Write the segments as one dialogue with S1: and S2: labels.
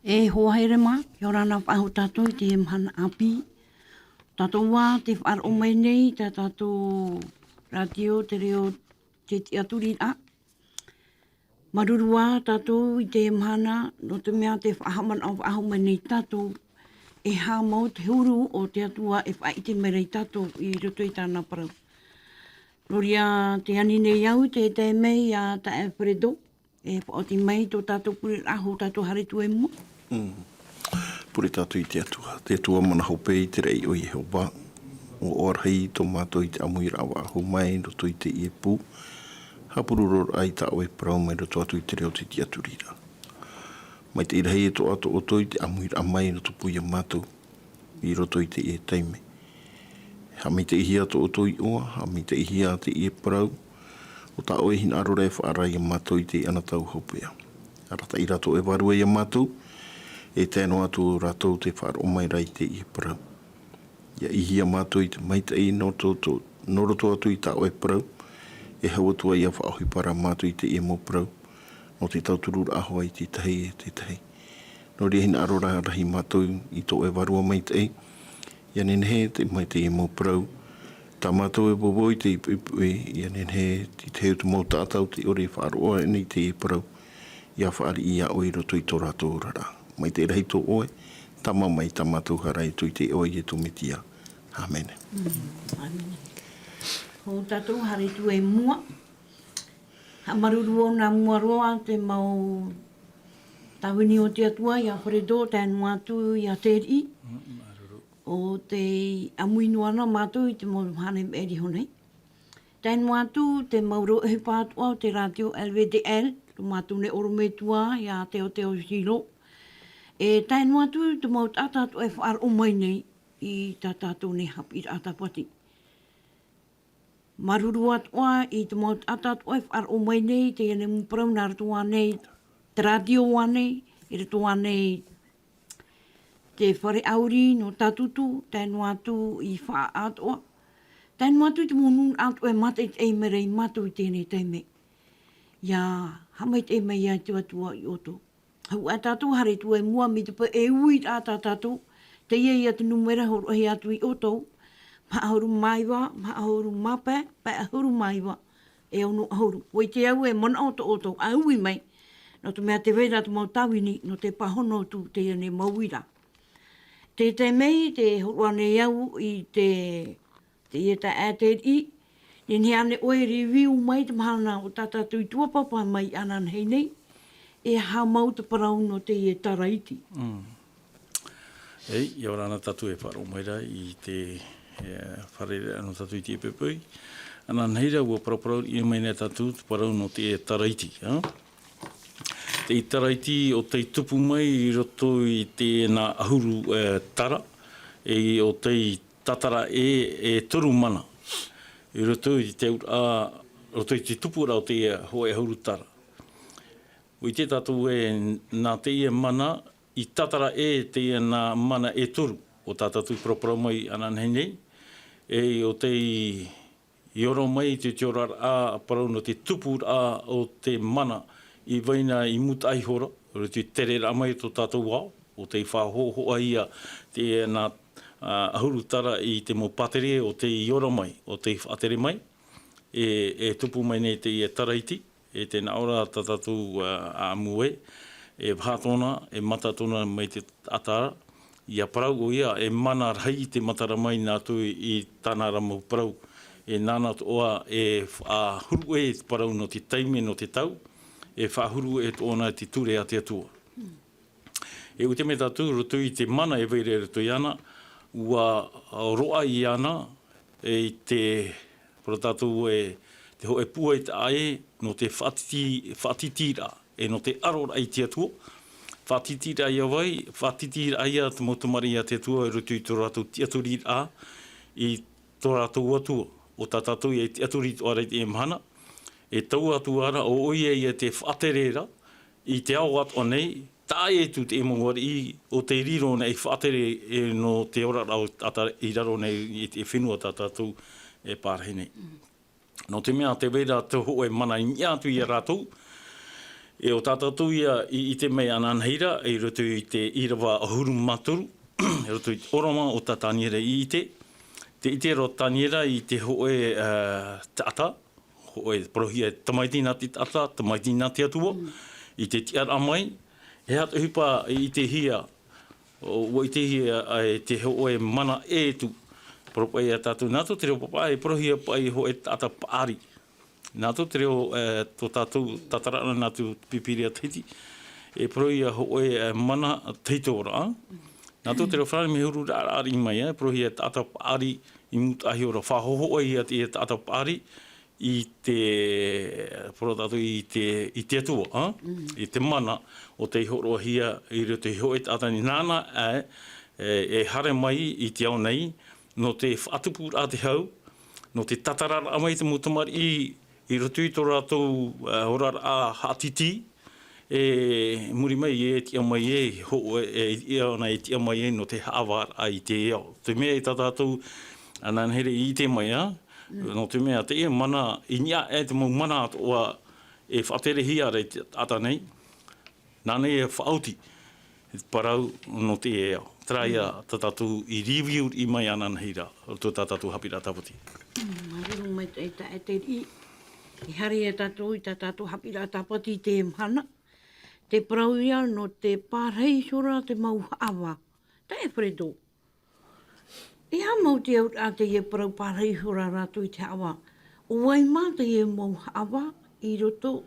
S1: E hoa here ma, yorana whahu tātou te mhana api. Tātou wā te whar o mai nei, tā tātou radio te reo te te aturi a. Maruru wā tātou i te mhana, no te mea te whahaman au whahu mai nei tātou. E hā mau te huru o te atua e wha i te merei tātou i roto i tāna parau. Roria te ani nei au te te mei a ta e Fredo. E o ti mai tō tātou puri aho tātou haritu e mua.
S2: Puri tātou i te atua. Te atua mana hope i te rei o Yehova. O orhei tō mātou i te amui rawa aho mai roto i te iepu. Hapururo ai ta o e parau mai roto atu i te reo te aturira. Mai te irahei e tō ato o tō i te amui rawa mai roto puia mātou i roto i te e taime. Ha mi te ihia tō o tō i oa, ha mi te ihia te e parau. O ta o e hina arora e whaarai a mātou i te anatau hopea. Arata i rato e warua i a mātou, e tēno atu o ratou te whaar o mai rai te i parau. Ia ihia mātou i te maitei no roto atu i ta o e parau, e hau atua i a whaahui para mātou i te i mo parau, no te tauturura ahoa i te tahi e te tahi. No rea hina arora rahi mātou i tō e warua maitei, ia nenhe te maitei i mo parau, tā mātou e bobo i te ipue, ia nenhe ti te heu tu mau tātau te ore whaaroa e nei te i parau, ia whaari i a oi roto i tō rātou rara. Mai te rahi tō oe, tama mai tā mātou harai tō i te oi e tō mitia. Amen.
S1: Amen. Ho tātou haritu e mua. Ha maruru o nā mua roa te mau tawini o te atua i a Fredo, tēnu atu i a Teri. O te amuinuana mātou i te mau hane eri honei. Tēnu atu te mauro e pātua o te radio LVDL, tu mātou ne orometua i a Teo Silo. E tēnu atu te mau tātātu e whaar o mai nei i tā tātou ne hapi i atapati. Maruru atua i te mau tātātu e whaar o mai nei te ene muparau nā ratua nei, te radio wanei, i ratua nei te whare auri no tātutu, tēnu atu i wha atua. Tēnu atu te mūnun atu e mata i te eimerei matu i tēnei teime. Ia hamai te eimei ia te atua i oto. Hau a tātou hare tu e mua mi te pa e ui a tātou, te ia ia te numera horo hei atu i oto, ma ahuru maiwa, ma ahuru mape, pa ahuru maiwa, e ono ahuru. Wai te au e mana oto, a ui mai, no te mea te weira te mau tawini, no te pahono tu te ane mauira. Te te mei, te horuane iau i te ieta āteri, ni ni ane oe review mai te mahana o tātātou i tuapapa mai anan hei nei, e ha mau te parau no te e taraiti.
S3: Ei, ia ora ana tatu e wharo maira i te wharere ano tatu i te epepui. Ana neira ua paraparau i mai nei tatu te parau no te e taraiti. Te taraiti o te tupu mai i roto i te nā ahuru tara, e o te tatara e toru mana. I roto i te roto i te tupu rao te hoe ahuru tara. I te tātou e nā te ia mana, i tatara e te ia nā mana e toru, o tātou proparau mai anan hei, e o te ioro mai te teorar a parau no te tupu a o te mana i waina i muta aihora, o te tere ramai to tātou wao, o te whahohoa ia te nā ahuru tara i te mo patere o te ioro mai, o te whatere mai, e tupu mai nei te ia taraiti, e te naora tātou a mue, e pātona, e matatona mai te atara, ia parau o ia, e mana rai te matara mai nā tui i tāna ramu parau, e nāna toa e huru e parau no te taime no te tau, e whahuru e tōna te ture a te atua. E ute me tātou, roto i te mana e veire roto i ana, ua roa i ana, e te, pro tātou e te hoe pua i te ae, no te whatitira, e no te arora i te atua. Whatitira ia wai, whatitira ia te motumari a te atua, e roto i tō rātou te aturi a, i tō rātou atua. O tā tātou i te aturi tō arei te emhana, e tau atu ara o oia i te whaterera, i te ao atu anei, tā e tu te emongwari i o te riro nei whatere e no te ora rau i raro nei i te whenua tā tātou e pārhe nei. No te mea te wera te ho e mana i atu i a rātou, E o tātou ia i te mei ananheira, i roto i te irawa ahuru maturu, i roto i te oroma o tā taniera i te. Te ite ro taniera i te hoe te ata, hoe prohia tamaiti nā te ata, tamaiti nā te atua, i te tiara mai. He hata hupa i te hia, o i te hia e te hoe mana e tu, propai a tātou. Nā tō te reo papa e prohia pai hoe te ata paari. Nā tō te reo tō tātou tatarana nā tō pipiria teiti, e prohia hoe mana teitora. Nā tō te reo whanau me huru rārāri mai, prohia te ata paari i mutahi ora whahoho i te ata paari i te tātou i te atua, i te mana o te ihoroa hia i reo te hoe te ata ni nāna e hare mai i te au nei, no te whaatupur a te hau, no te tatarara mai te mutamari i roto i tō rātou horar a hatiti, e muri mai e tia mai e tia mai no te hawar a i te eo. Te mea i tātou ananhere i te mai no te mea te e mana, i nia e te mau mana atoa e whatere hia rei te ata nei, nānei e whaauti, parau no te eo. Traia tātou i review i mai ananheira, o tō tātou hapira tapoti.
S1: Maruru mai te te ri. I hari e tātou i tātou hapira tapoti te mhana. Te parauia no te pārhei sora te mau awa. Ta e wharedo. E ha mau te au a te e parau pārhei sora rātou i te awa. O wai mā te e mau awa i roto.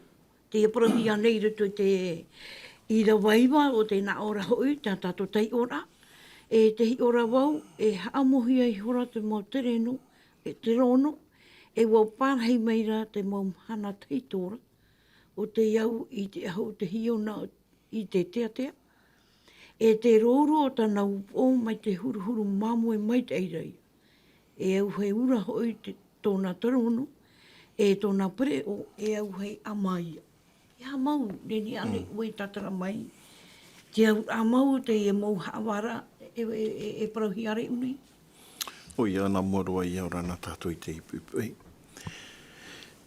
S1: Te e parauia nei roto te i ra waiwa o te nā ora hoi, tā tātou tei ora. E te hi ora wau, e haamohia i hora te mau tereno, e te rono, e wau pārhei meira te mau hana teitora, o te iau i te ahu te hiona i te teatea. E te roro o tana upo mai te huruhuru mamoe mai te eirei. E au hei ura hoi tōna tarono, e tōna pere o e au hei amaia. E ha mau, neni ane ue tatara mai. Te au amau te e mau hawara, e parauhi are unei.
S2: O ia nā moroa i aura nā tātou i te ipupui.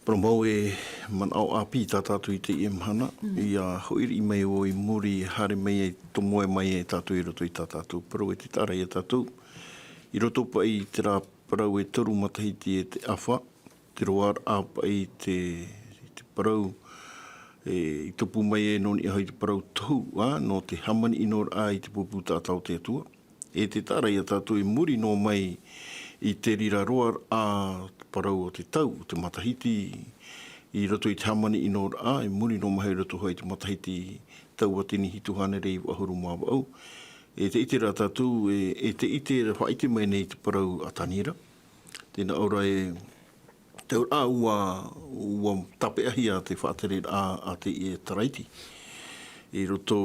S2: Promau e man au api tā tātou i te i mhana. Ia hoiri i mai o i muri hare mai e tomoe mai e tātou i roto i tā tātou. Parau e te tara i a tātou. I roto pa i te rā parau e toru matahiti e te awha. Te roar apa i te parau. I topu mai e noni ahoi te parau tohu, no te hamani inor a i te pupu tātau te atua. E te tara i a tātou i muri no mai i te rira roar a parau o te tau, te matahiti i roto i te hamani inor a, i muri no mai roto hoi te matahiti tau a tini hituhane rei wahuru māwa au. E te ite rā tātou, e te ite whaite mai nei te parau a Taniera. Tēnā aura e te ura ua tape ahi a te whaatere a te e taraiti. E roto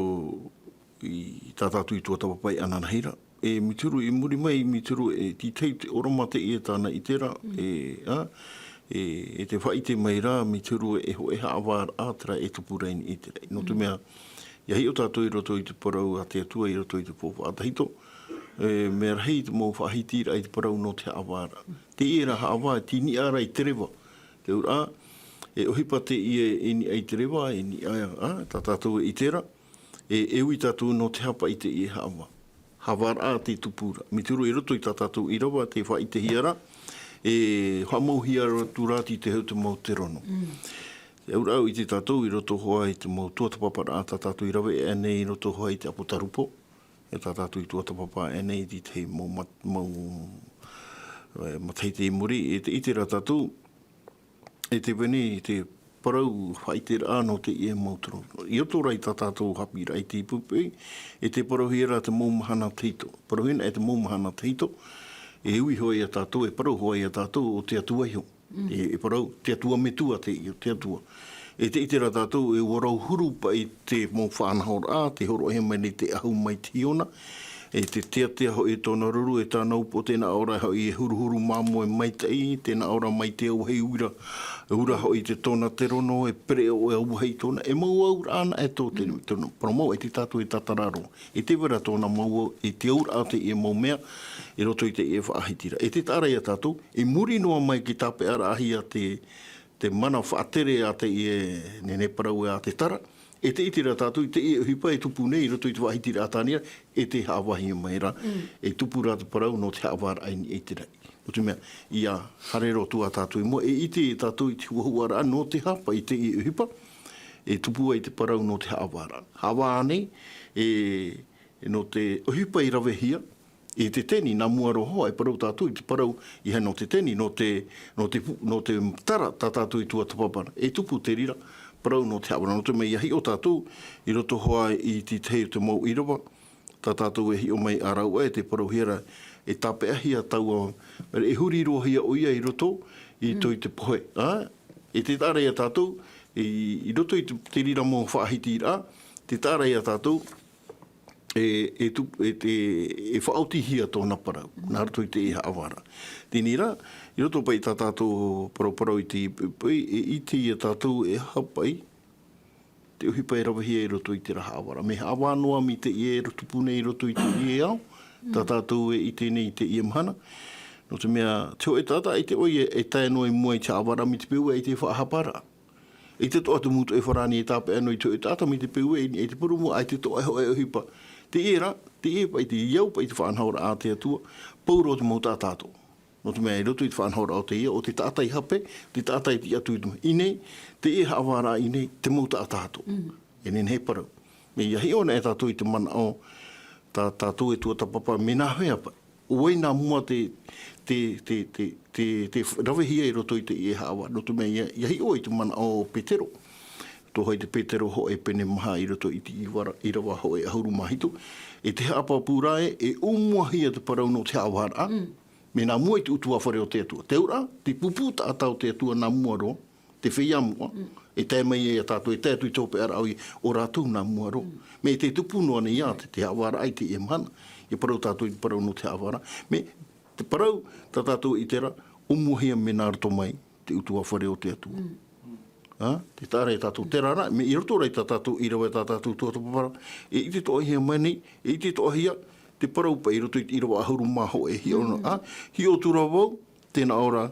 S2: i tātātu i tua tapapai ananheira. E mituru i muri mai, mituru e ti tei te oroma te e tāna i tera. E te whaite mai rā, mituru e ho e haawāra ātara e tupu reini i tera. No te mea, ia hi o tātou i roto i te parau a te atua, i roto i te pōwha atahito. Me rahi te mō whahitira i te parau no te haawāra. Te e ra haawāra, ti ni ara i te rewa. Te ura, e ohipa te i ni ai te rewa, e ni aia, tā tātou i tera. E ui tātou no te hapa i te i haawāra. Haawāra a te tupura. Mituru i roto i tā tātou i rawa, te wha i te hiara. E whamau hiara tūrāti te hau te mau te rono. Te ura au i te tātou i roto hoa i te mau tuatapapara a tā tātou i rawa, e nei i roto hoa i te apotarupo. E tā tātou i tuatapapa e nei i te mau mataite i muri. E te ite rā tātou, e te wene i te parau whaite rā no te e mautoro. I oto rai tā tātou hapi rai te ipupui, e te parau hira te maumahana teito. Parau hina e te maumahana teito, e hui hoi a tātou, e parau hoi a tātou o te atua iho. E parau, te atua metua te atua. E te ite rā tātou, e warau huru pa i te mau whanahor a, te horo he mai ni te ahu mai tiona. E te tea hoi tōna ruru, e tāna upo tēnā ora hoi e huruhuru māmoe mai tei, tēnā ora mai te au hei ura hoi te tōna te rono, e pere o e au hei tōna, e mau aura ana e tō te promau, e te tātou e tatararo. E te wera tōna mau, e te aura a te e mau mea, e roto i te e whaahitira. E te tāra i a tātou, e muri noa mai ki tāpe ara ahi a te mana whaatere a te e nene parau a te tara, E te iti rā tātou, te e hipa e tupu nei, roto i te wahiti rā tānia, e te hawahi mai rā. E tupu rā te parau no te hawara aini e te rei. O te mea, ia harero tua tātou i mua, e iti e tātou i te huahuara no te hapa i te e hipa, e tupu ai te parau no te hawara. Hawa nei, no te hipa i rawe hia, e te teni, nā mua roho, e parau tātou i te parau, i hei no te teni, no te tara tā tātou i tua tapapara. E tupu te rira, parau no te hawara, no te mei ahi o tātou, i roto hoa i te tei o te mau irawa, tā tātou e hi o mei arau e te parau hira, e tape ahi a tau e huri roa hia o ia i roto, i toi te pohe. E te tāre a tātou, i roto i te rira mō whaahiti rā, te tāre a tātou, e whaauti hia tōna parau, nā roto i te e haawara. Tēnī rā, i roto pai tā tātou parau i te ipupai, e iti a tātou e hapai, te uhipa e rawahia i roto i te raha awara. Me hawanoa mi te ie roto pune i roto i te ie au, tā tātou e i tēnei i te ie mahana. No te mea, teo e tāta, i te oi e tae noi mua i te awara mi te piua i te whaahapara. I te toa te mutu e wharani e tāpe anō i teo e tāta mi te piua i te purumu, ai te toa e hoa e uhipa. Te ie ra, te ie pa i te iau, pa i te whaanhaura a te atua, pauro o te mau tā tātou. No te mea, i roto i te whaanhaura o te ia, o te tātai hape, te tātai te atu i tume. Inei, te ie hawara inei, te mau tā tātou. E nen hei parau. Me ia hi ona e tātou i te mana o, tātou e tua tapapa, me nā hea pa. Oi nā mua te rawehia i roto i te ie hawa. No te mea, ia hi o i te mana o Petero. Tohoi te Petero ho e pene maha i roto i te irawa ho e ahuru mahito. E te hapa pūrae, e umuahia te parau no te hawara. Me nā mua i te utua whare o te atua. Te ura, te pupu tātau te atua nā mua roa, te whia mua, e te mai e tātou, e tētui tōpe ara au i o rātou nā mua roa. Me te tupu noa nei a te hawara ai te e mahana, e parau tātou i te parau no te hawara. Me te parau tātou i tera, umuahia me nā rato mai te utua whare o te atua. Te tāre e tātou te rara, me i roto rei tātou i rawa tātou tua tapapara, e i te toa hia mai nei, e i te toa hia, te parau pa i roto i rawa ahuru maho e hi ona. Hi o tura wau, tēnā ora,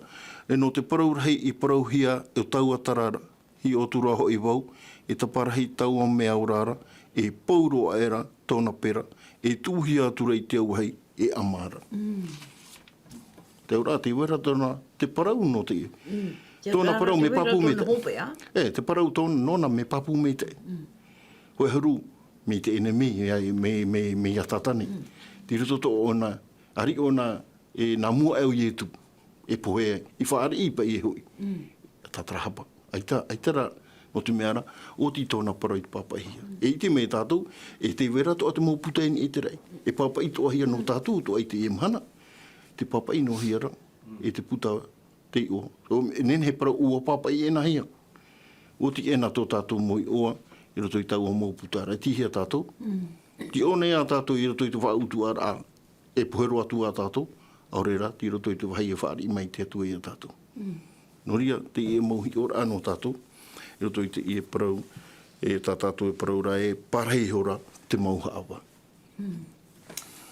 S2: e no te parau rei i parau hia e o taua tarara, hi o tura ho i wau, e ta parahi taua mea orara, e pauro aera tōna pera, e tūhia atura i te auhei, e amara. Te ora, te wera tōna, te parau no te tōna parau me papu me te. Te parau tōna nona me papu me te. Koe haru, me te enemi, me iatatani. Ti roto to ona, ari ona, e nā mua au i etu, e pohe, i whaari i pa i e hui. Tatarahapa. Aitara, o te meara, o ti tōna parau i te papahia. E i te me tātou, e te wera to a te mō putaini i te rei. E papai to ahia no tātou, to ai te e mahana. Te papai no hiara, e te puta te o. Nen he parau ua papai e na hia. O ti ena tō tātou moi oa, i roto i tau o mō putara. E tihia tātou. Ti o nei a tātou i roto i te whautu ara, e pohero atu a tātou, aurera, ti roto i te wahai e whaari mai te atu e a tātou. Noria, te e mauhi ora anō tātou, i roto i te e parau, e tā tātou e parau ra e parhei hora te mauha awa.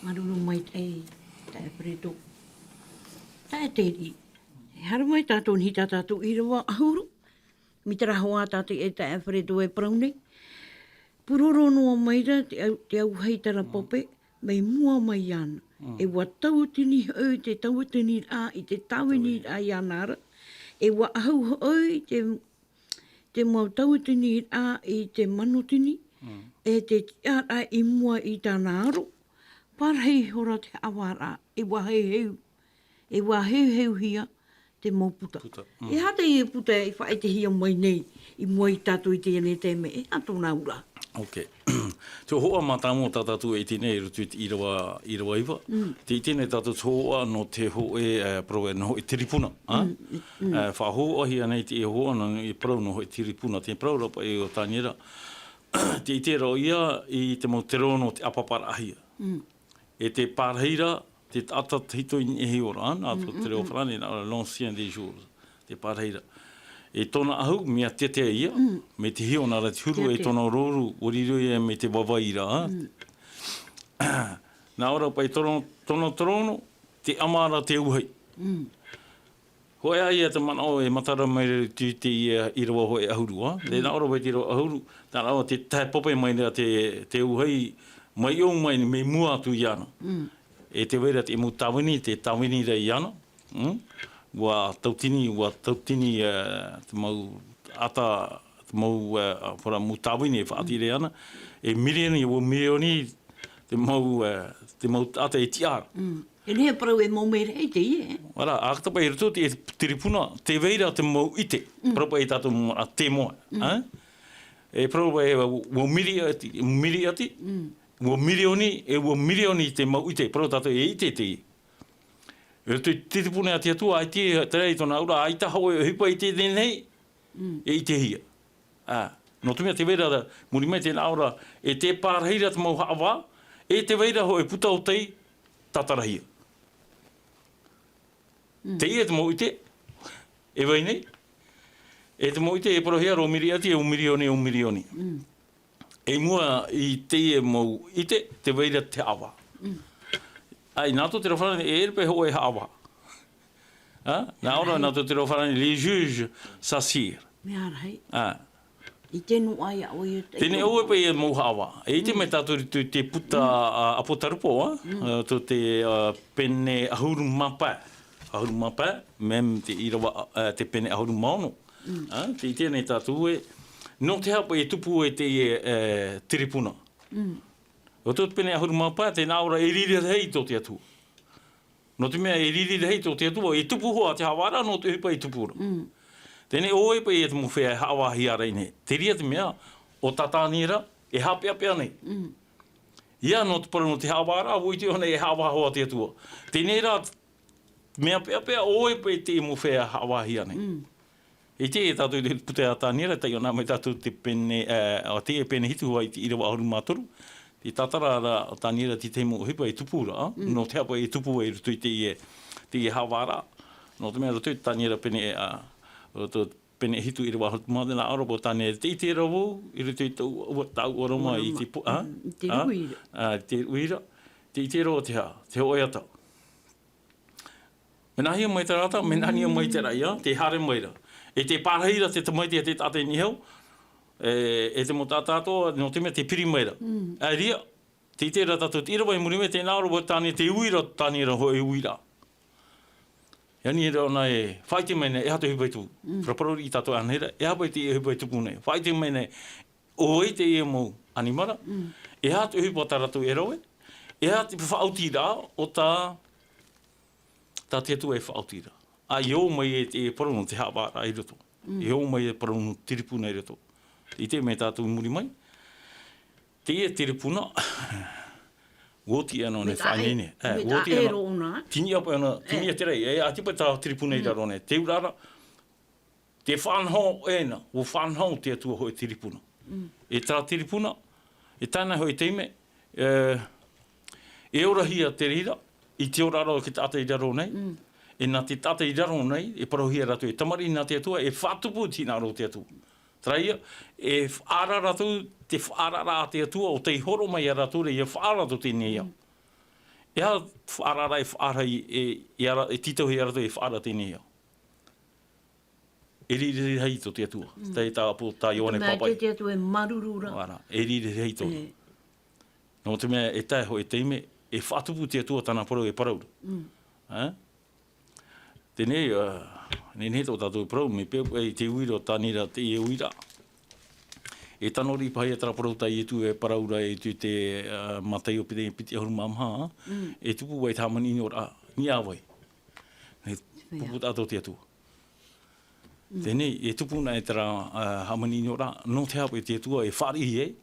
S1: Maruru mai tei, tae preto. Tae te ri. Haru mai tātou ni tātou i rawa ahuru. Mi te rahoa tātou e tae preto e parau nei. Puroro noa mai ra te au heitara pope, mei mua mai ana. E wa tautini au te tautini a i te tawini a i anara. E wa ahau au te mau tautini a i te manotini. E te tiara i mua i tāna aro. Parhei hora te awara, e wa heu. E wa heu hia te mau puta. E hata i e puta i whae te hia mai nei, i mua i tātou i te ane te me, e hato nā ura.
S3: Ok. Te hoa mā tāmo tātou e tēnei rutu i rawa iwa. Te i tēnei tātou te hoa no te hoe parau no e tiripuna. Whahoa hi anei te e hoa no i parau no e tiripuna. Te parau rapa e o tāniera. Te i te rao ia i te mau te rono te apapara ahia. E te pārheira, te atat hito i e ora ana, te reo wharani, l'ancien des jours, te pārheira. E tōna ahu, mea tetea ia, me te hiona ra te huru, e tōna roru, oriroia me te wawaira. Nā ora pai tōna torono, te amara te uhei. Hoi ai te mana o e matara mai te i rawa hoi ahuru. Te na ora te ahuru, tā rawa te tae pope mai rea te uhei mai o mai me mua atu i ana. E te weira te mu tawini, te tawini rei i ana. Ua tautini te mau ata, te mau mu tawini e whaati rei ana. E milioni te mau ata e tiara.
S1: E nea parau e mau mere hei te ie.
S3: Wara, ākatapa i rato te tiripuna, te weira te mau ite, propa i tātou a te moa. E propa e ua miri ati, ua milioni te mau ite, propa tātou e ite te i. E te tiripuna ati atua, ai te rei tona aura, ai ta hau e hipa i te nei, e ite hia. No tumia te weira, muri mai tēnā aura, e te pārheira te mau hawa, e te weira ho e puta o tei, tatarahia. Te ia te mau ite, e wai nei. E te mau ite e parohia ro miri ati e un milioni. E mua i te ia mau ite, te weira te awa. Ai, nātou te rawharani e erpe ho e hawa. Nā ora nātou te rawharani les juges s'assire.
S1: Me ara hei.
S3: I
S1: tēnu ai a oi.
S3: Tēne au e pai e mau hawa. E te mai tātou te puta apotarupo, to te pene ahuru mapa. Ahuru mapa, mem te irawa te pene ahuru maono. Te i tēnei tātou e, no te hapa e tupu e te tiripuna. O tō te pene ahuru mapa, te nāura e riri hei tō te atua. No te mea e riri hei tō te atua, e tupu hoa te hawara, no te hipa e tupura. Tēnei o e pai e te mowhea e hawahi a rei nei. Te ria te mea, o tatānira, e hapea nei. Ia no te para no te hawara, o i te hone e hawahoa te atua. Tēnei rā, mea pea, o e pai te mowhea hawahi a nei. E te e tātou te putea tānira, tai o nā mai tātou te pene, te e pene hitu hoa i te irawa ahuru mātoru. Te tatara o tānira te te mo hipa e tupura, no te hapa e tupu e rutu i te e hawara. No te mea rutu i tānira pene o tō pene hitu i rawa hotu māte nā aropo tāne te i te rawo, i rutu i tau oroma i te
S1: te ruira.
S3: Te ruira, te i te rawo te hoi atau. Me nahia mai te rata, me nahia mai te raia, te hare maira. E te pārheira te tamaiti a te tate nihau, e te mo tātātoa, no te mea te piri maira. A ria, te i te rata tu te irawa i murime, te nā aropo tāne te uira tānira hoi uira. Yani e rona e whaite mene e hato hipai tu. Praparori i tato anera, e hapai te e hipai tupu nei. Whaite mene o e te e mo animara, e hato hipa taratu e roe, e hato whauti rā o tā te tu e whauti rā. A i o mai e te paronu te hawara i roto. I o mai e paronu tiripuna i roto. I te me tātou muri mai. Te e tiripuna, Woti ano ne whanene.
S1: Woti ano.
S3: Tini apa ana, tini e te rei. E atipa tā tiripuna i raro ne. Te urara, te whanhau ena, o whanhau te atua hoi tiripuna. E tā tiripuna, e tāna hoi teime, e ora hia te rira, i te oraro ki tāta i raro nei. E nā te tāta i raro nei, e parohia ratu e tamari nā te atua, e whātupu tina aro te atua. Traia, e whaara ratu, te whaara rā te atua, o te horo mai a ratu re, e whaara ratu te nea. E ha whaara rā e whaara e titau hea ratu e whaara te nea. E riri hei to te atua. Te tā apo tā Ioane Papai.
S1: Nā te atua e marurura.
S3: Wara, e riri hei to. No te mea e tae ho e teime, e whātupu te atua tāna parau e paraura. Tēnei, Nene tō tātou parau, me pēo e te uira o tānira te e uira. E tanori pahi e taraparau tai e tu e paraura e tu te matai o piti ahuru mamha, e tupu wai tāmani ni ora, ni awai. Ne pupu tātou te atua. Tēnei, e tupu na e tara hamani ni ora, no te hapa e te atua e whari e,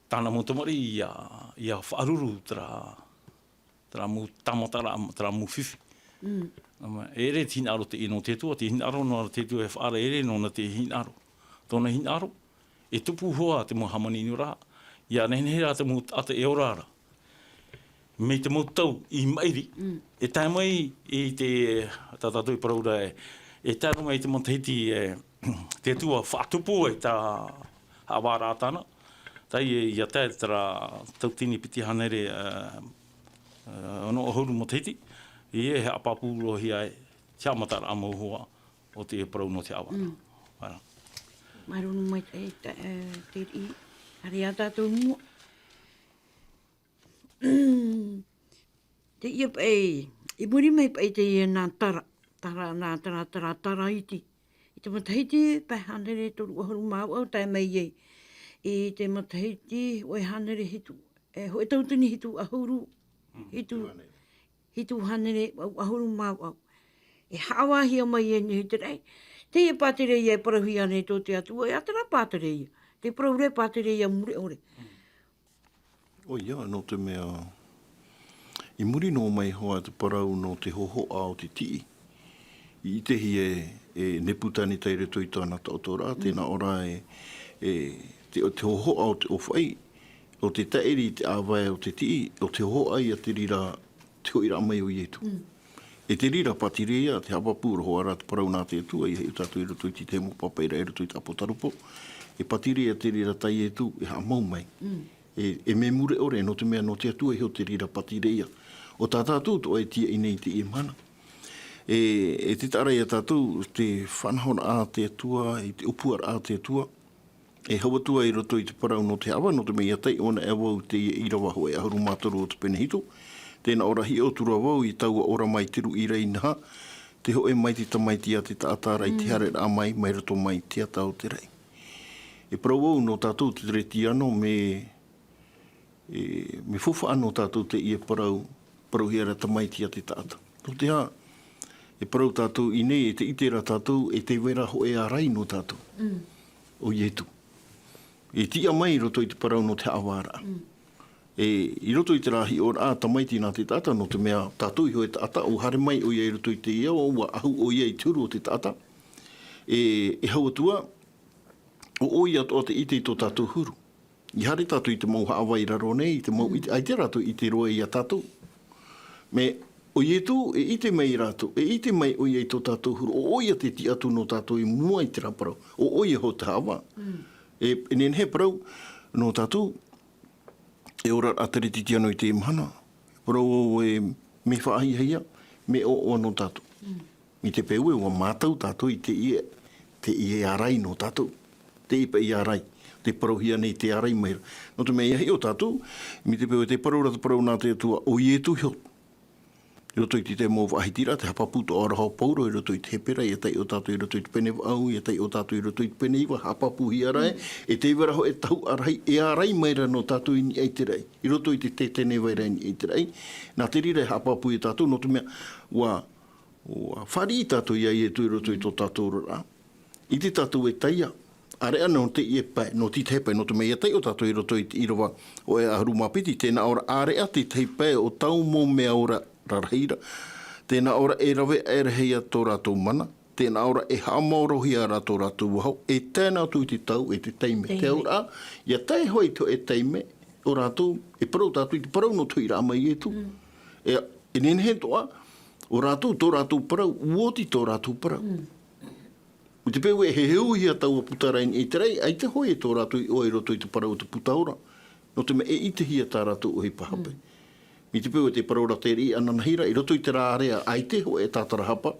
S3: tāna mo tamari i a whaaruru tara mu tamatara, tara mu whiwhi. E re te hinaro te ino te tua, te hinaro no te tua e whaara ere no na te hinaro. Tōna hinaro, e tupu hoa te mo hamani ni ora, ia nenehera te mo ata e orara. Me te mo tau i mairi, e tae mai i te tātātou i paraura e tae mai te mo teiti te tua whaatupu e tā hawara tāna. Tai ia tae tara tautini piti hanere ono ahuru mo teiti. I e apapulo hi ai te amatara a mauhua o te parau no te awa.
S1: Mai ronu mai te ri. Hari a tātou mua. Te ia pa i muri mai pa te ia nā tara iti. I te matahiti pa hanere toru ahuru mau au tai mai ei. I te matahiti o hanere hitu. Hoi tautini hitu ahuru. Hitu hanere ahuru mau au. E hawahi o mai e ni te rei. Te ia pātere ia e parahi ane tō te atua. E atara pātere ia. Te parahure pātere ia mure ore.
S2: O ia, no te mea... I muri no mai hoa te parau no te hoho o te tii. I te hi e neputani teire tui tāna tautora, tēnā ora te hoho o te ofai, o te taeri te āwai o te tii, o te hoho ai a te rira, te hoira mai o ietu. E te rira patirea, te hapapūra hoara te parau nā te atua, i hei tātou i roto i te temo papeira, i roto i te apotarupo. E patirea te rira tai etu, e ha mau mai. E me mure ore, no te mea no te atua, i ho te rira patirea. O tā tātou to e tia i nei te i mana. E te tarai a tātou, te whanahona a te atua, i te upuara a te atua, e hawatua i roto i te parau no te awa, no te mea tei ona e wau te irawa hoe ahuru mātoru o te penehito. Tēnā ora hi o tura wau i taua ora mai tiru i rei naha, te hoe mai te tamaiti a te tātara i te hare a mai roto mai te atau te rei. E parau wau no tātou te reti ano me fufa ano tātou te i e parau hiara tamaiti a te tātou. No te ha, e parau tātou i nei, e te itera tātou, e te wera ho e a rai no tātou. O ietu. E tia mai roto i te parau no te awara. I roto i te rahi o a tamaiti nā te tātou, no te mea tātou i hoe te ata, o hare mai o iei roto i te ia, o ahu o iei turu o te tātou. E hauatua, o ia o te ite i tō tātou huru. I hare tātou i te mau haawai raro nei, i te mau, ai te rato i te roa i a tātou. Me o ietu e ite mai rato, e ite mai o iei tō tātou huru, o oia te ti atu no tātou i mua i te raparau, o oia ho te hawa. E nen he parau no tātou, e ora atere titi anō i te imhana, parau e me whaahi heia, me o no tātou. I te peu e ua mātau tātou i te ie arai no tātou, te ipa i arai. Te parohia nei te arai mai. No te mea hei o tātou, mi te peu e te parau rata parau nā te atua, o ietu hiot. I roto i te mō wahitira, te hapaputo ora hao pauro, i roto i te hepera, i tei o tātou i roto i te penewa au, i tei o tātou i roto i te peneiwa, hapapu hi arai, e te weraho e tau arai, e arai maira no tātou i ni ei te rei. I roto i te tenewa i rei ni ei te rei. Nā te rire hapapu i tātou, no te mea, wa whari i tātou i ai e tu i roto i tō tātou rora. I te tātou e taia. Are ana no te ie pai, no ti te pai, no te mea tei o tātou i roto i te irawa o e aharu mapiti. Tēnā ora are a te tei pai o tau mō mea ora rarahira. Tēnā ora e rawe e rehea tō rātou mana. Tēnā ora e hamaorohi a rātou rātou wahau. E tēnā tu i te tau, e te teime. Te ora, ia tei hoi to e teime o rātou, e parau tātou i te parau no tui rā mai e tu. E nenhe toa, o rātou, tō rātou parau, uoti tō rātou parau. O te peu e he heuhi a tau a putarain e te rei, ai te hoi e tō rātou i oe roto i te parau te putaora. No te me e ite hi a tā rātou o he pahape. Mi te peu e te parau rā te ri ananahira, i roto i te rārea, ai te hoa e tātara hapa,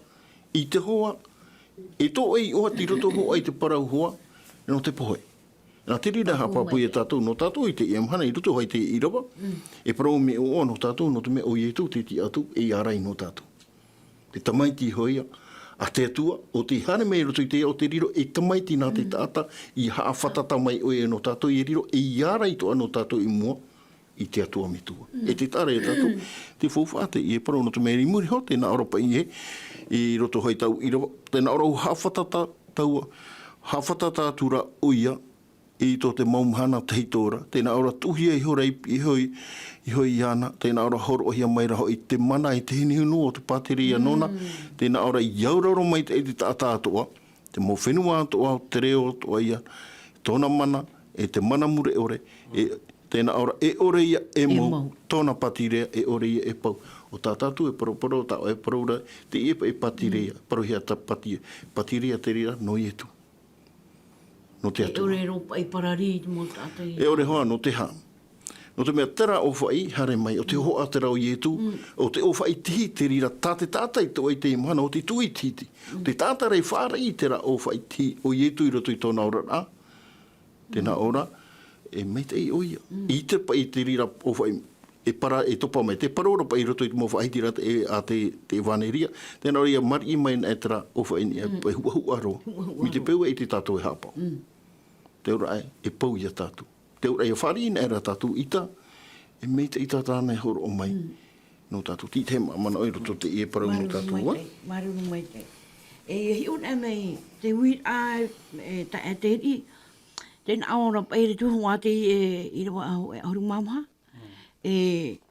S2: i te hoa, e tō ei oa ti roto hoa i te parau hoa, no te pohe. Nā te rira hapa pui e tātou, no tātou i te iamhana, i roto hoa i te irawa, e parau me o no tātou, no te me o ietu, te ti atu, e arai no tātou. Te tamaiti hoia, a te atua, o te hane mei roto i te o te riro, e tamaiti nā te tāta, i haawhatata mai o e no tātou i riro, e iara i toa no tātou i mua, i te atua me tua. E te tare e tātou, te fōwhate, i e parau no te meri muri ho, tēnā ora i roto hoi tau i rawa, tēnā ora u haawhatata taua, haawhatata tura uia, i tō te maumhana teitora, tēnā ora tuhia i hoi iana, tēnā ora horo ohia mai raho i te mana i te hini hunu o te pāteri anona, tēnā ora i auraro mai te tātā atoa, te mō whenua atoa, te reo atoa ia, tōna mana, e te mana mure ore, tēnā ora e ore ia e mau, tōna patirea e ore ia e pau. O tātātu e paroparo, tā o e paraura, te iepa e patirea, parohia ta patirea te rira, no ietu. No te atua.
S1: E ore ropa i parari i mō tātai.
S2: E ore hoa, no te ha. No te mea tera o whai, hare mai, o te hoa te rau ietu, o te o whai tihi te rira tāte tātai to i te imana, o te tui titi. Te tāta rei whāra i te ra o whai tihi o ietu i roto i tōna ora rā. Tēnā ora, e mei te i oia. I te pa i te rira o whai, e topa mai, te parora pa i roto i te mo whai tira a te waneria. Tēnā ora ia mari i mai na e tera o whai ni, e hua hua ro. Mi te peua i te tātou e hāpau. Te ora e pau i a tātou. Te ura ia wharina era tātou ita, e mei te ita tānei horo o mai. No tātou ti te mana oiro to te ie parau no tātou wa.
S1: Marunu mai te. E hiun e mei, te wīt a te ri, ten aora paere tuhu wā te i rawa e auru mamha. E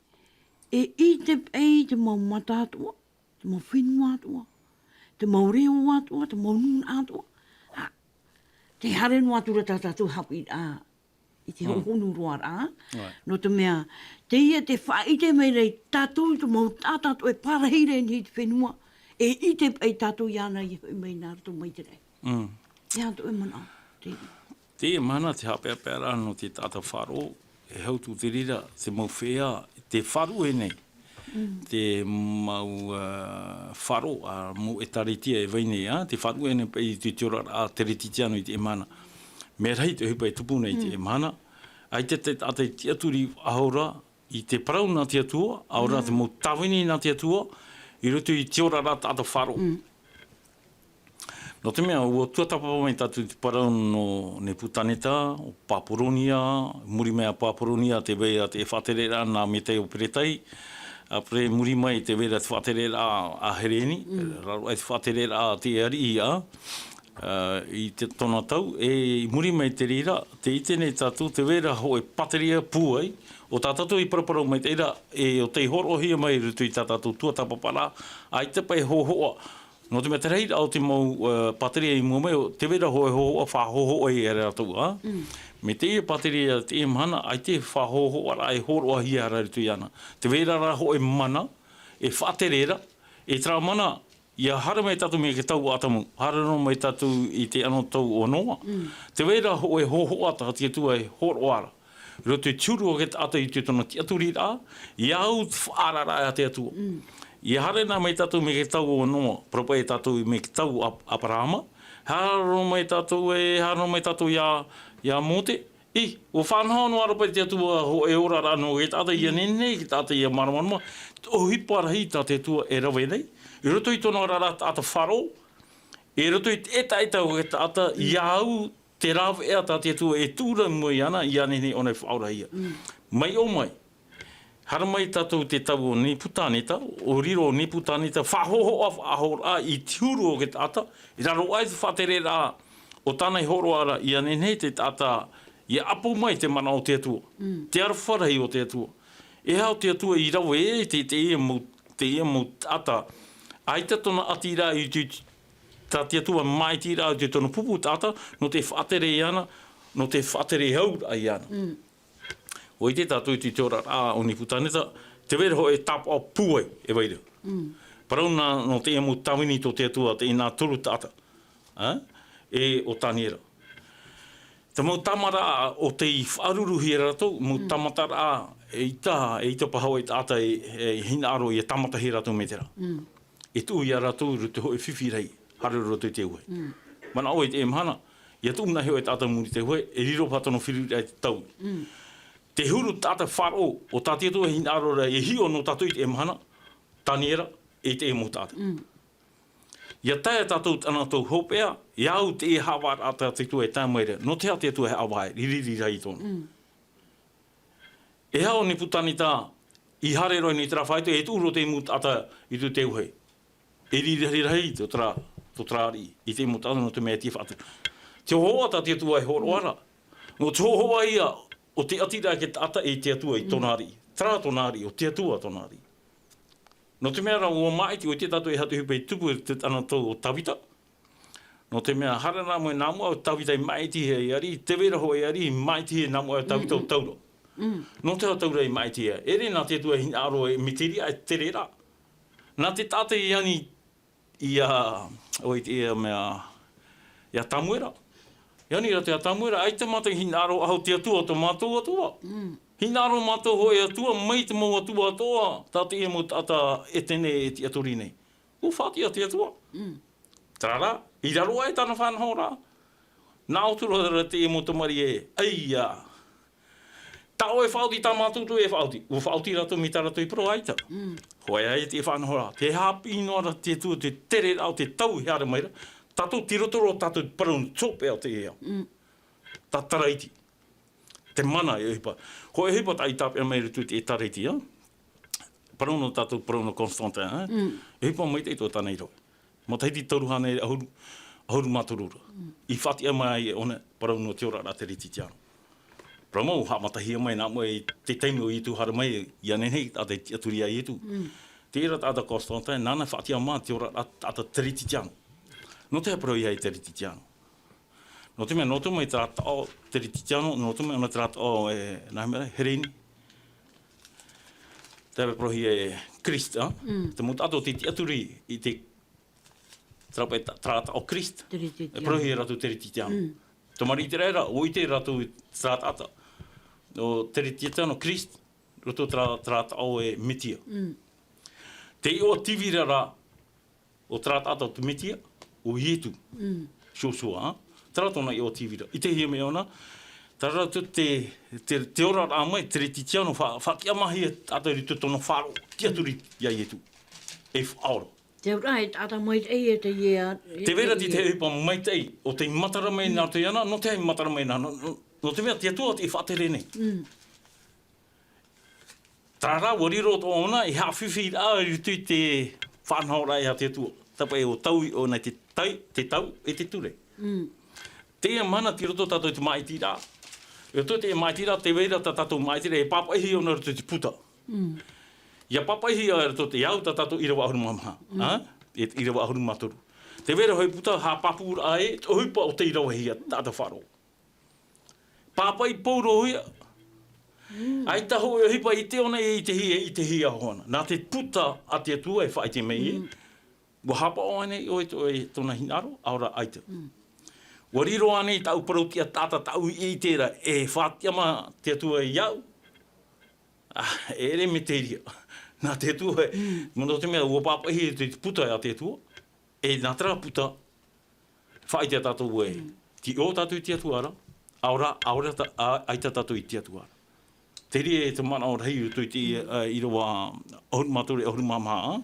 S1: i te pei te mau matātua, te mau whinua atua, te mau reo atua, te mau nun atua. Te hare no atura tātou hapu i te honu roa rā. No te mea, te ia te whaite mei rei tātou te mau tātou e parahire ni te whenua. E i te pei tātou iana i hui mei nā rato mai te rei. Te hātou e mana.
S3: Te mana te hapea pēra no te tātou wharo, e hautu te rira, te mau whea, te wharo e nei. Te mau wharo, mo e taritia e wainei, te wharo e nei pei te tiora a te retitiano i te mana. Me rei te hupa e tupu nei te mana. Ai te ate te aturi ahora i te parau nā te atua, ahora te mo tawini nā te atua, i roto i te ora rā tātou wharo. No te mea, ua tuatapa mai tātou te parau no ne putaneta, o Paporonia, muri mea Paporonia, te wea te whaterera nā me te o Peretai, apre muri mai te wea te whaterera a Hereni, raro ai te whaterera a te ari i a, i te tona tau, e muri mai te rira, te itene tātou te wera ho e pateria pūai, o tātou i paraparau mai te ira, e o te horohia mai rutu i tātou tuatapapara, ai te pai hohoa. No te mea te reira o te mau pateria i mua mai, te wera ho e hohoa whahohoa i e rātou, Me te pateria te e mana, ai te whahohoa ra e horohia ra rutu i ana. Te wera ra ho e mana, e whaterera, e tra mana, ia hara mai tātou me ke tau atamu, hara no mai tātou i te ano tau o noa. Te weira ho e hoho ata, te tua e horo ara. Ro te tūru o ke ata i te tona te aturi rā, iau whaarara a te atua. Ia hara nā mai tātou me ke tau o noa, propa e tātou me ke tau aparama, hara no mai tātou ia mote, o whanau no ara pai te atua ho e ora rā no ke tātou ia nene, ke tātou ia maramanuma, o hiparahi tā te atua e rawe nei. I roto i tōna rara ata wharo, i roto i eta o ke ata iau te rawe ea tā te atua e tūra mua i ana, i ane nei onei whaurahia. Mai o mai, hara mai tātou te tau o ni putaneta, o riro o ni putaneta, whahoho a whahora i tiuru o ke ata, i raro ai te whatere rā o tānei horo ara, i ane nei te ata, i apu mai te mana o te atua, te arawharahi o te atua. E hao te atua i rawe e te ia mo ata, ai te tona atira i tā te atua mai tira i te tona pupu tata, no te whatere i ana, no te whatere haura i ana. O i te tātou i te ora rā o ni putaneta, te wera ho e tapa o puai e waira. Parau no te emu tawini to te atua, te ina turu tata, e o tāniera. Te mau tamara o te whaaruruhi e ratou, mau tamatara e ita pahau e tata e hina aro i e tamata he ratou me tera. E tū i a rātou rutu hoi whiwhirei, harero te te ue. Mana o e te emhana, i a tūmna heo e tātou muri te ue, e riro patono whirurei te tau. Te huru tātou wharo, o tātia tū e hina arora, e hio no tātou i te emhana, tāniera, e te emo tātou. Ia taia tātou ana tau hopea, iau te e hawar a tātou tū e tāmaira, no te hao te tū e hawai, ririra i tōna. E hao ni putani tā, i harero ni tera whaito, e tūro te emo tātou i tū te uhei. E rirahi to trari, i te mutana no te mea tia whatu. Te hoa ta te atua e horo ara. No te hoa ia o te atira ke ata e te atua i tonari. Tra tonari, o te atua tonari. No te mea rau o maiti o te tatu e hatu hupe tupu te ana tau o tawita. No te mea harana mo e nāmua o tawita i maiti he i ari, te vera ho i ari i maiti he nāmua o tawita o tauro. No te hau taura i maiti he. Ere nā te atua e hina aro e mitiria e te rera. Nā te tate i ani ia o te ia tamuera. Yani ra te tamuera ai te mata hina aro au te atua to matua tua. Hinaro mato hoi atua, mai te mau atua atoa, tate e mo tata e tene e ti atori nei. O whati a te atua. Trara, i raro ai tana whanau rā. Nā otura rara te e mo tamari e, aia. Tau e whauti tā mātutu e whauti. O whauti rato mi tarato i pro aita. Hoi ai te whanau rā. Te hapi inoara te tua, te tere au te tau heara maira. Tato tirotoro, tato paraun tsope au te ea. Ta taraiti. Te mana e hipa. Ko e hipa tai tāpea mai rutu te taraiti, ja? Parauno tato parauno Constantin, e hipa mai te ito tānei roi. Mo te hiti tauruhane ahuru maturura. I whatia mai e one parauno te ora rā te riti tiano. Paramo, ha matahia mai nā moe te teimi o i tu hara mai, ia nenei a te aturia i tu. Te ira tāta Constantin, nāna whatia mai te ora rā te riti tiano. No te aparo i hei te riti tiano. No te mea, no te mai trata o te riti tiano, no te mea, no trata o nā mea, Hereni. Te aparo i e Krista, te muta ato te aturi i te trata o Krista. E aparo i e ratu te riti tiano. Tomari i te reira, o i te ratu trata ata. O te riti tiano Krist, roto trata o e mitia. Te i o tivira ra o trata ata o te mitia, o Ietu, Shosua, taratona i o tivira. I te hia me ona, taratu te ora rā mai, te reti tiano, whakia mahi ata i rito tono wharo, ti aturi ia Ietu, e whaoro.
S1: Te ora e tata mai e te ia.
S3: Te vera ti te hipa mai tei, o te matara mai nā te ana, no te hei matara mai nā, no te mea te atua te whatere nei. Tārā, wariro to ona, i hawhiwhi rā i rito i te whanau rai ha te atua. Tapa e o tau o nei te tau e te ture. Te mana ti roto tato i te maiti rā. E to te maiti rā, te weira ta tato maiti rā, e papahi o na roto te puta. Ia papahi o roto te iau ta tato i rawa ahuru mamaha. I rawa ahuru maturu. Te weira hoi puta, ha papu rā e, o huipa o te i rawa hia tata wharo. Papai pouro huia. Ai taho e hipa i te ona e i te hia hoana. Nā te puta a te atua e whai te mei e. Wa hapa o ane o e tona hinaro, aura aita. Wa riro ane i tau parautia tata tau i tera e whatia ma te atua i iau. E re me te ria. Nā te atua e, mano te mea, ua papahi te puta a te atua. E nā tera puta, whai te tatou e. Ti o tatou i te atua ara, aura aita tatou i te atua ara. Te ria e te mana o rei tu i te i roa ahuru matore, ahuru mamaha.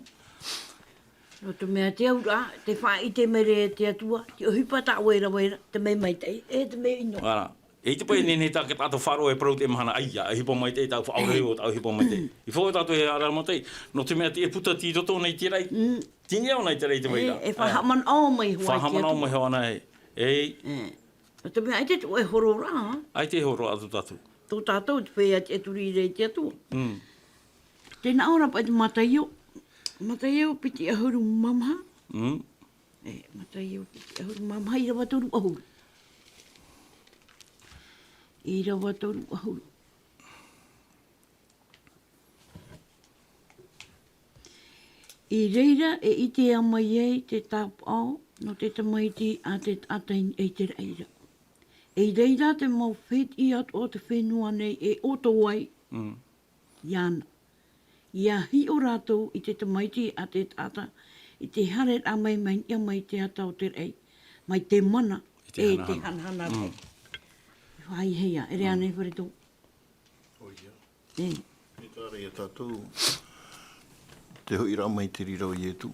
S1: No te mea te aura, te wha i te mere te atua, te ohipa ta weira, te mei mai tei, e te mei ino.
S3: Ara, e te pai nene tā ke tātou wharo e parau te mahana, aia, e hipa mai tei, tau whaurei o tau hipa mai tei. I whau tātou e ara mo tei, no te mea te e puta ti roto nei te rei, tini au nei te rei te weira.
S1: E whahaman au mai hoa te atua.
S3: Whahaman au mai hoa nei, ei.
S1: No te mea, ai te e horo rā.
S3: Ai te horo atu tātou.
S1: Tō tātou te whea te eturi rei te atua. Tēnā ora pai te mataio. Mataio piti ahuru mamaha. Mataio piti ahuru mamaha i rawa toru ahuru. I rawa toru ahuru. I reira e i te amai ei te tāpau no te tamaiti a te atain e te reira. E reira te mau whet i atu o te whenua nei e oto wai. Iana. Ia hi o rātou i te tamaiti a te tata, i te haret a mai ia mai te ata o te rei, mai te mana e te hanahana rei. Whai heia, e rea nei whare tō.
S2: O ia. Me tāre e tātou, te hoi rā mai te rirau i e tu.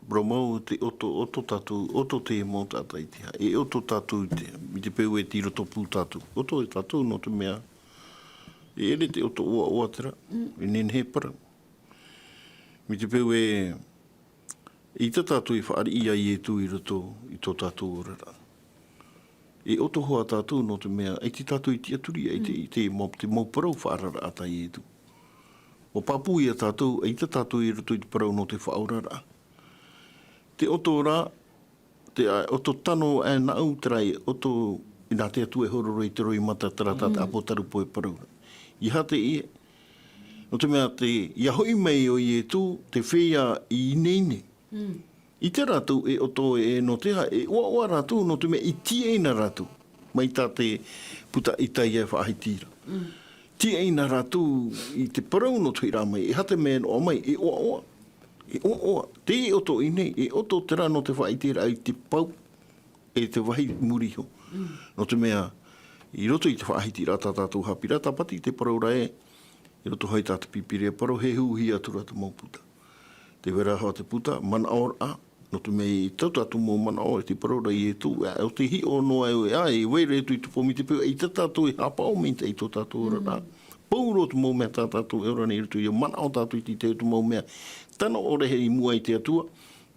S2: Bromau te oto tātou, oto te e mō tātou i te ha. E oto tātou i te peu e tiro tōpū tātou. Oto e tātou no te mea. E ere te oto oa tera, e nen he para. Mi te peu e, i ta tātou i whaari ia i e tu i roto i tō tātou orara. E oto hoa tātou no te mea, e te tātou i te aturi, e te mau parau whaarara ata i e tu. O papu i a tātou, e ta tātou i roto i te parau no te whaorara. Te oto rā, te oto tano e nau trai, oto i nā te atu e hororo i te roi mata tara tāta apotaru poe parau. I hate i e. No te mea te iahoi mei o i e tū, te whea i neine. I te rātou e oto e no te ha, e oa rātou no te mea i tie ina rātou. Mai tā te puta i tai e whaahitira. ti eina ratu I te parau no tui rā mai, e hate mea no mai, e oa oa. E oa oa. Te e oto I nei, e oto te rā no te whaitera ai te pau, e te wahi muriho. No te mea, I roto I te whaahiti rā tātātou hapira, tapati te parau rā e, I roto hai tātu pipire, parau he huhi atura te mauputa. Te wera hoa te puta, mana aor a, no te mea I tautatu mō mana aor, te parau rā I e tu, e o te hi o noa e weire tu I tu pomi te pēu, e tātātou I hapa o menta I tō tātou rā. Pauro tu mō mea tātātou e ora nei rutu, I mana aor tātou I te tu mō mea, tana ore he I mua I te atua,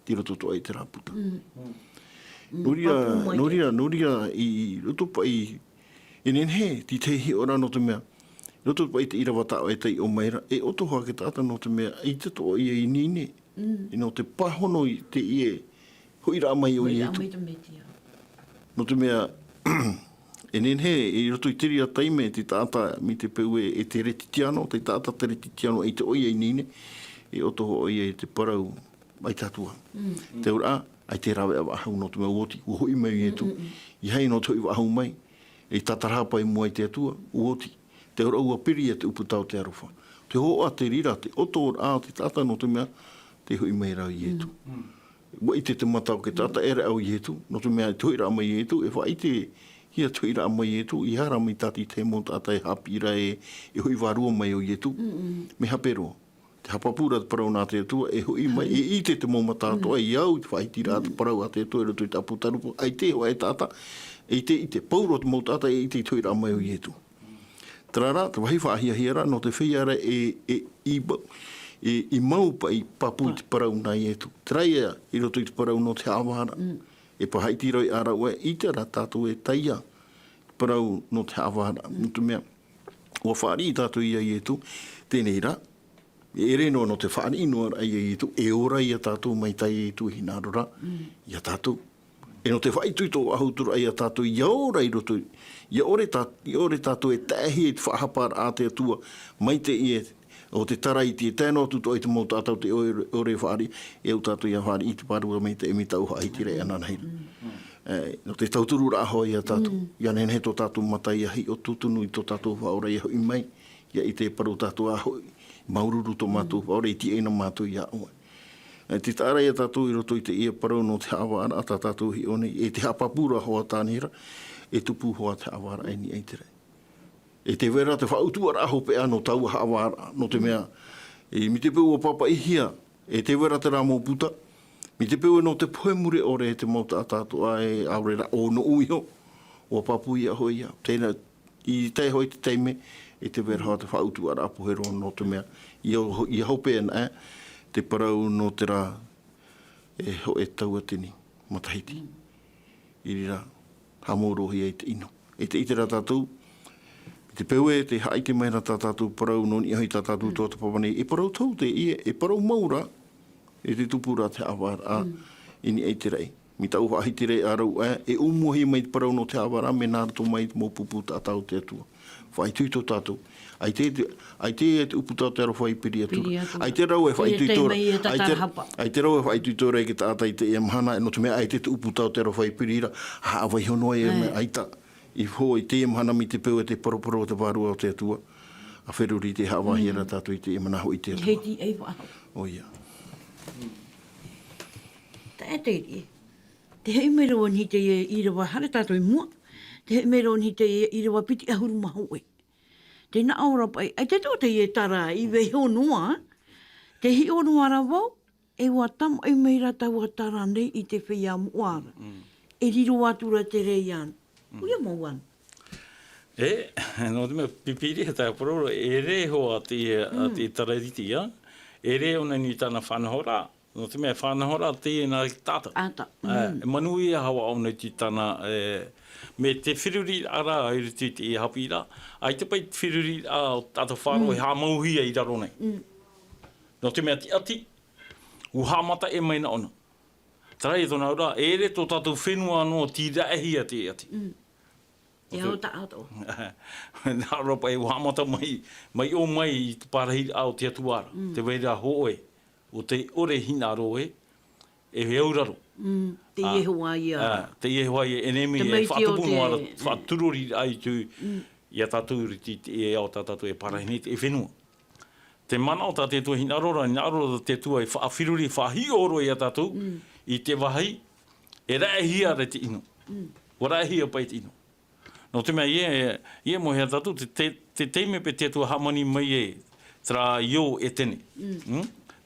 S2: ti roto to ai te rā puta. Noria I roto pa I he, ti te hi ora no te mea. Roto pa I te irawa tāo e tei o maira, e oto hoa ke tāta no te mea, I te to I e nine. I no te pahono I te I e, hoi rā mai o I e tu. No te mea, he, I roto I tiria taime, te tāta mi te peu e te retitiano, te tāta te retitiano I te oi e nine, e oto ho oi e te parau ai tātua. Te ura, ai te rawe awa ahau no te mea uoti, uhoi mai e tu. I hei no te iwa ahau mai, e tatarapa I mua I te atua, uoti. Te ora ua piri e te uputau te arofa. Te hoa te rira, te oto ora a te tata no te mea, te hui mai rau I etu. Wa I te matau ke tata ere au I etu, no te mea tui rā mai etu, e wha I te hia tui rā mai etu, I hara mai tati te mo tata e hapira e hui warua mai o etu, me hapero. Te hapapura te parau nā te atua, e hui mai, e I te mo matatoa, e iau te whaiti rā te parau a te atua, e roto I taputarupu, ai te hoa e tata, e I te pauro te mo tata, e I te tui rā mai o etu. Trara, te wahi whaahiahira, no te whiara I mau pa I papu I te parau nai etu. Traia I roto I te parau no te awara. E pahaiti roi ara ue, I te ra tātou e taia parau no te awara. Mutu mea, ua whaari I tātou I etu, tēnei ra. E reno no te whaari inoa ai etu, e ora I a tātou mai tai etu I nārora, I a tātou. E no te whaitui tō ahuturu ai a tātou I aora I roto, I ore tātou e tāhi e te whahapara a te atua, mai te I o te tarai te tēnō tuto ai te mō tātou te ore whaari, e au tātou I a whaari I te parua mai te emi tau haiti rei ananheira. No te tauturu rā hoa I a tātou, I anen he tō tātou matai ahi o tutunu I tō tātou whaora I hoi mai, I te paru tātou a hoi, maururu tō mātou whaora I ti eina mātou I a oe. Te tāra I a tātou I roto I te ia parau no te awara, a tā tātou hi one, e te hapapura hoa tānera, e tupu hoa te awara ai ni ei te rei. E te vera te whautua rā hope no tau awara, no te mea, e mi te peu o papa I hia, e te vera te rā mō puta, mi te peu no te poemure ore e te mauta a tātou a e aurera o no uiho, o papu I a hoi ia. Tēnā, I te hoi te teime, e te vera hoa te whautua rā pohero no te mea, I hope e te parau no te rā e ho e taua tini matahiti. I rira, hamorohi e te ino. E te itera tātou, te peue, te haite mai na tātou parau no ni ahi tātou tō te papane. E parau tau te ie, e parau maura, e te tupura te awara I ni ei te rei. Mi tau hahi te rei arau e umuhi mai te parau no te awara, me nārato mai mō pupu tātou te atua. Whai tui tō tātou. Ai te e te uputau te arofa I piri atura. Ai te rau e whai tui tōra. Ai te rau e whai tui tōra e ki tātai te e mahana, e no te mea ai te uputau te arofa I piri ira. Ha awai honoa e me aita. I hoi te e mahana mi te peu e te poroporo o te wārua o te atua. A wheruri te hawahi ara tātou I te e manaho I te atua.
S1: Heiti ei wahau.
S2: O ia.
S1: Ta e te iri. Te hei mero ni te I rawa hare tātou I mua. Te hei mero ni te I rawa piti ahuru mahu e. Te na aura pai, ai te tō te I tara I wei honua, te hi honua ra wau, e wa tam ai meira tau a tara nei I te whia muara. E riro atura te rei anu. Uia mau anu.
S3: No te mea pipiri e tā pororo, e re hoa te tarariti ia, e re ona ni tāna whanahora, no te mea whanahora te nā tāta.
S1: Ata.
S3: Manui e hawa au nei ti tāna, me te whiruri ara I rutu te I hapi ra, ai te pai whiruri a tātou whāro e hā mauhia I raro nei. No te mea ti ati, u hāmata e maina ona. Tarai e tōna ura, e re tō tātou whenua no ti raehia te ati.
S1: E hau ta ato.
S3: Nā ropa e u hāmata mai o mai I te parahi ao te atuara, te weira hoe, o te ore hina roe, e heu raro.
S1: Te iehoa ia.
S3: Te iehoa ia, e nemi e whātupunga ara, whāturori ai tu ia tātou e au tātou e parahini e whenua. Te mana o tā te tua hina rora, ni arora te tua e whaafiruri, whaahioro ia tātou, i te wahai, e rea hia re te ino. O rea hia pai te ino. No te mea, ie mo hea tātou, te teime pe te tua hamani mai e, tra io e tene.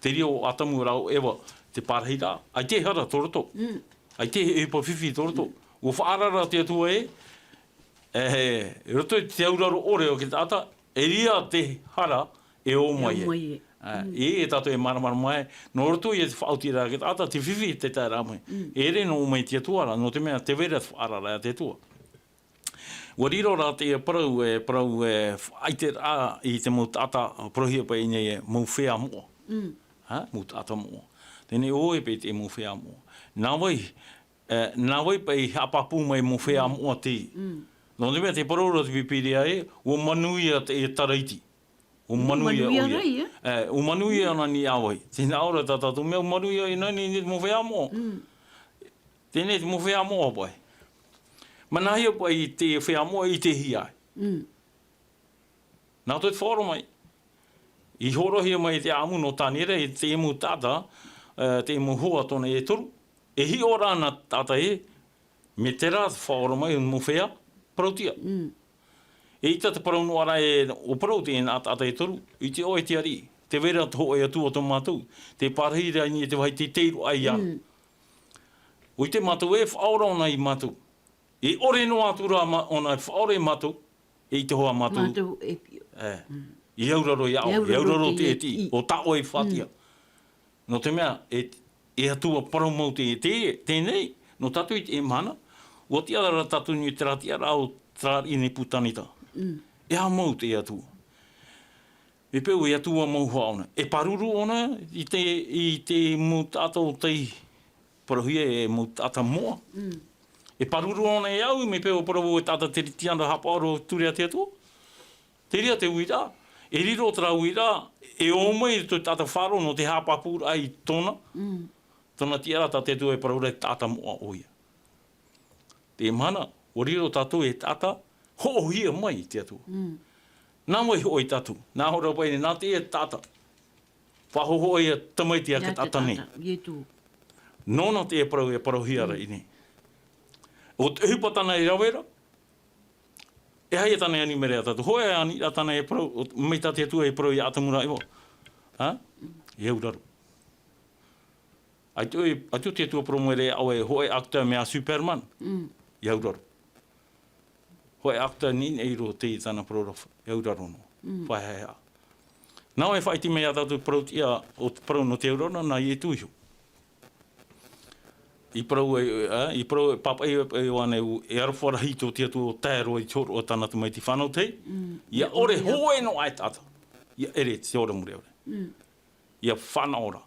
S3: Te rio atamu rao ewa, te parahi rā, ai te hara toroto. Ai te e pa whiwhi toroto. O whaarara te tua roto te auraro ore o ki te ata, e ria te hara, e o mai e. E tātou e maramara mai. No roto i e te whautira ki te ata, te whiwhi te tai rā mai. E re no o mai te tuara, no te mea te vera te whaarara te tua. Wa riro rā te parau ai te rā i te mo tata prohia pa inei e mo whea moa. Mo tata moa. Tēnei oe pe te mo whea moa. Nā wai pa i hapapu mai mo whea moa te. No te mea te parau rā te pipiria e, o manuia te e taraiti. O manuia oia. O manuia ana ni awai. Tēnei aura tātātou mea, o manuia i nani ni mo whea moa. Tēnei te mo whea moa pai. Manahia pai i te whea moa i te hiai. Nā toi te whaoro mai. I horohia mai te amu no tānere, i te emu tāta, te emu hoa tona e toru. E hi ora ana tāta e, me te rā te whaoro mai un mo whea, parautia. E ita te parau noara e o parau te ena tāta e toru, i te oe te ari, te vera te hoa e atua tō mātou, te parahi rai ni e te wai te teiru ai ana. O i te mātou e whaora ona i mātou. E ore no atura ona e whaore mātou, e i te hoa mātou.
S1: Mātou e pio.
S3: I auraro i au, i auraro te eti, o ta oe whatia. No te mea, e atua parau mau te tēnei, no tatu i te e mana, o te ara tatu ni te rati ara o trari ni putanita. E ha mau te atua. E peu e atua mau hoa ona. E paruru ona i te mu tātou tei parahuia e mu tāta moa. E paruru ona e au, me peu o parawu e tāta te ritiana haparo turea te atua. Te ria te uira. E riro tera uira, e o mai to tāta wharo no te hapapura ai tona. Tona tiara tā te tua e paraura e tāta moa oia. Te mana, o riro tātou e tāta, hohia mai te atua. Nā mai hoi tātou. Nā hora pai, nā te e tāta. Whahoho e tamai te ake tāta nei. Nōna te e parauhia rai nei. O te hupatana e rawera, e hai e tane ani mere a tātou. Hoe ani a tane e parau, mai tā te atua e parau i atamura iwa. E auraro. Ai tu te atua promere au e hoe akta mea Superman. E auraro. Hoe akta ni eiro te i tana prorofa. E auraro no. Whai hei a. Nau e whaiti mea tātou parau tia o parau no te auraro na i e tuiho. I parau e papa e wane e arwhara hito te atu o tēro i toro o tānatu mai ti whanau tei. Ia ore hoe no ai tāta. Ia ere te ora mure ore. Ia whanaora.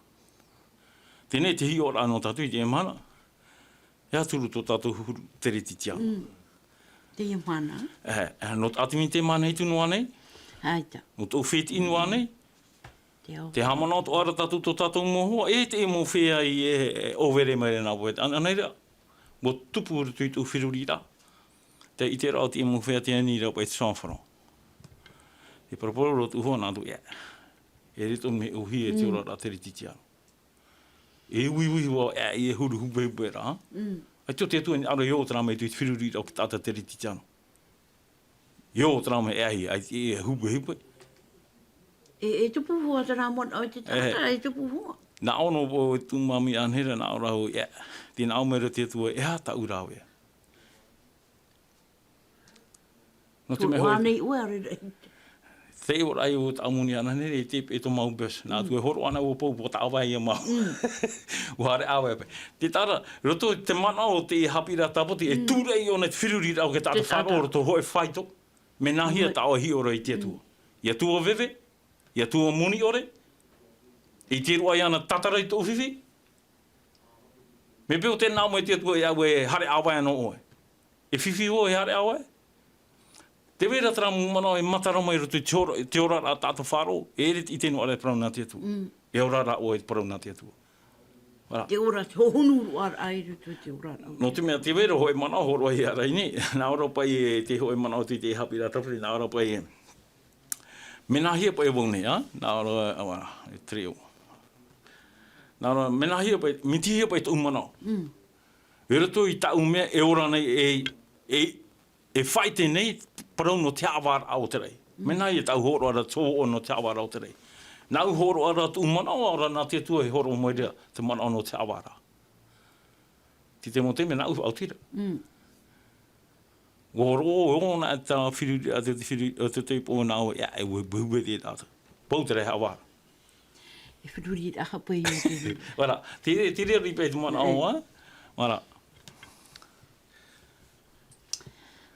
S3: Tēnei te hi ora anō tātu i te e mana. Ia turu tō tātu huru te reti tianga.
S1: Te e mana.
S3: No atimi te mana i tunu anei.
S1: Haita.
S3: No tō whiti inu anei. Te hamana o ara tātou tō tātou mohua, e te e mo whea i e overe mai rena poe. Anei rea, mo tupu rutu i tō whiruri rā. Te i te rao te e mo whea te ani rao pai te whanwharo. E paraporo rotu hoa nā tu, e rito me uhi e te ora rā te riti tiaro. E ui hoa e huru hupe rā. Ai tō te atua ni ara i o tera mai tu i te whiruri rao ki tāta te riti tiaro. I o tera mai e hupe.
S1: E tupu hua te rā mon o te tata, e tupu hua.
S3: Nā ono po e tu mami anhera nā ora ho, tēnā aumera te tua, e ha ta ura wea.
S1: Tu wane i ua re.
S3: Te o rai o ta amuni anhera, e te e to mau bes. Nā tu e horo ana o pou po ta awai e mau. Wahare awe pe. Te tara, roto te mana o te hapira tapoti, e tūrei o ne te whiruri rau ke tata wharo roto hoe whaito, me nahia ta o hi ora i te tua. Ia tua vewe, ia tua muni ore, i te rua i ana tatarai tō whiwhi. Me peo tēnā mo e te tua i au e hare awai anō oe. E whiwhi o e hare awai. Te wera tera mana o e matara mai roto i te ora rā tātou wharo, e ere i tēnu are parau nā te tua. E ora rā o e parau nā te tua.
S1: Te ora, te honuru ar airu tu te ora.
S3: No te mea te wero hoi mana horo hi arai ni. Nā ora pai e te hoi mana o te hapi rā tawhiri. Nā ora pai e. Mena hia pai e wone, nā ora awa e treo. Nā ora mena hia pai, miti hia pai te umana. E rato i tau mea e ora nei e whai te nei parau no te awara au te rei. Mena hia tau horo ara tō o no te awara au te rei. Nā horo ara tu umana ora nā te tua he horo mai rea te mana no te awara. Ti te mo te me nā uwha au tira. Goro o na ta whiri a te te po nā o ia e wewe te tātou. Pau te rei hawara.
S1: E whiruri i aha pai o te.
S3: Wara, te rea ripe te mana o wara.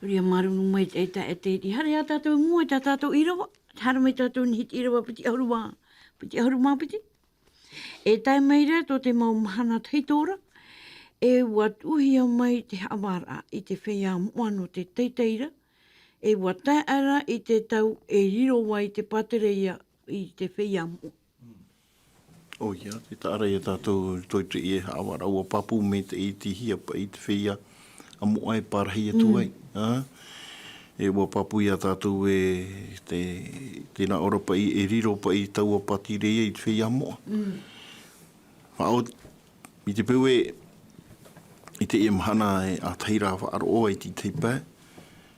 S1: Ria marunu mai e te iti. Hare a tātou mua e tātou irawa. Hara mai tātou ni hit irawa piti ahuruma. Piti ahuruma piti. E tai mai rea tō te mau mahana teitora. E wat uhia mai te hawara i te whea moano te teiteira. E wat tai ara i te tau e riro wai te patereia i te whea moa.
S2: O ia, te tāra e tātou toi te e hawara ua papu me te i te hia pa i te whea a moa e parahi e tuai. E ua papu ia tātou e tēnā ora pa i e riro pa i taua patireia i te whea moa. Whao, i te peu i te e mahana e a teira whaaro o i te pā.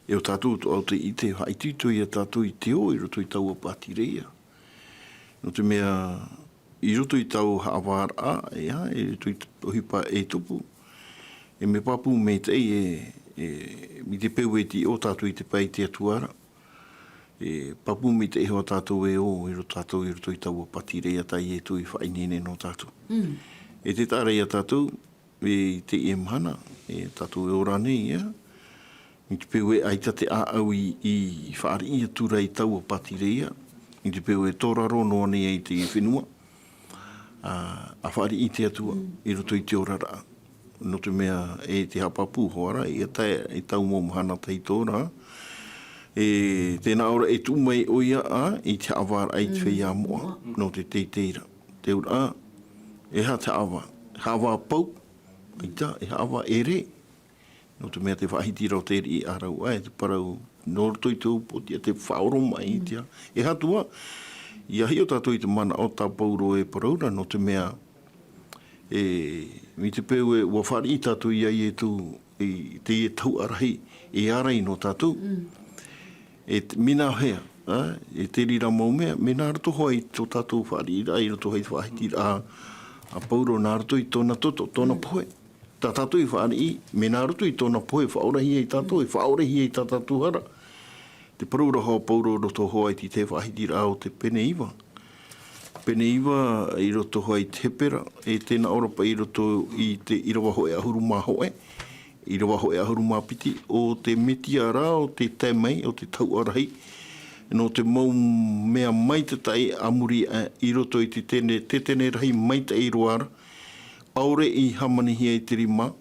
S2: E o tātou to au te i te haitutu i a tātou i te o i roto i taua patireia. No te mea i roto i tau hawara e roto i ohipa e tupu. E me papu me te mi te peu e ti o tātou i te pai te atuara. E papu me te hoa tātou e o i roto tātou i roto i tau patireia tai e tu i whainene no tātou. E te tāra i a tātou e te e mahana, e tātou e orane ia. I te peu e aita te au i whaari i atura i tau patireia. I te peu e tōraro no ane i te whenua. A whaari i te atua i roto i te orara. No te mea e te hapapu hoara i a tau mō mahana tei tōra. E tēnā ora e tu mai o ia i te awara ai te whea moa no te teiteira. Te ura e ha te awa. Hawa pau, e hawa e re. No te mea te whahiti rau te ri i arau ai, te parau norto i te upoti, te whaoro mai i tia. E hatua, ia hi o tātou i te mana o tā pauro e paraura, no te mea mi te peu e ua whari i tātou ia i e tu te e tau arahi e arai no tātou. E mina hea, e te rira mau mea, me nā rato hoa i tō tātou whari i rai, rato hei whahiti a pauro nā rato i tōna toto, tōna poe. Tā tātou i whari i, me nā rato i tōna poe, whaorahi e tātou, whaorahi e tātou hara. Te paraura hoa pauro roto hoa i te whahiti rā o te pene iwa. Pene iwa i roto hoa i te hepera, e tēnā ora pa i roto i te irawa hoe ahuru mā hoe, irawa hoe ahuru mā piti, o te metia rā, o te taimai, o te tau arahi, no te mau mea maita tai amuri i roto i te tene rahi maita i roara, aure i hamanihia i te rima,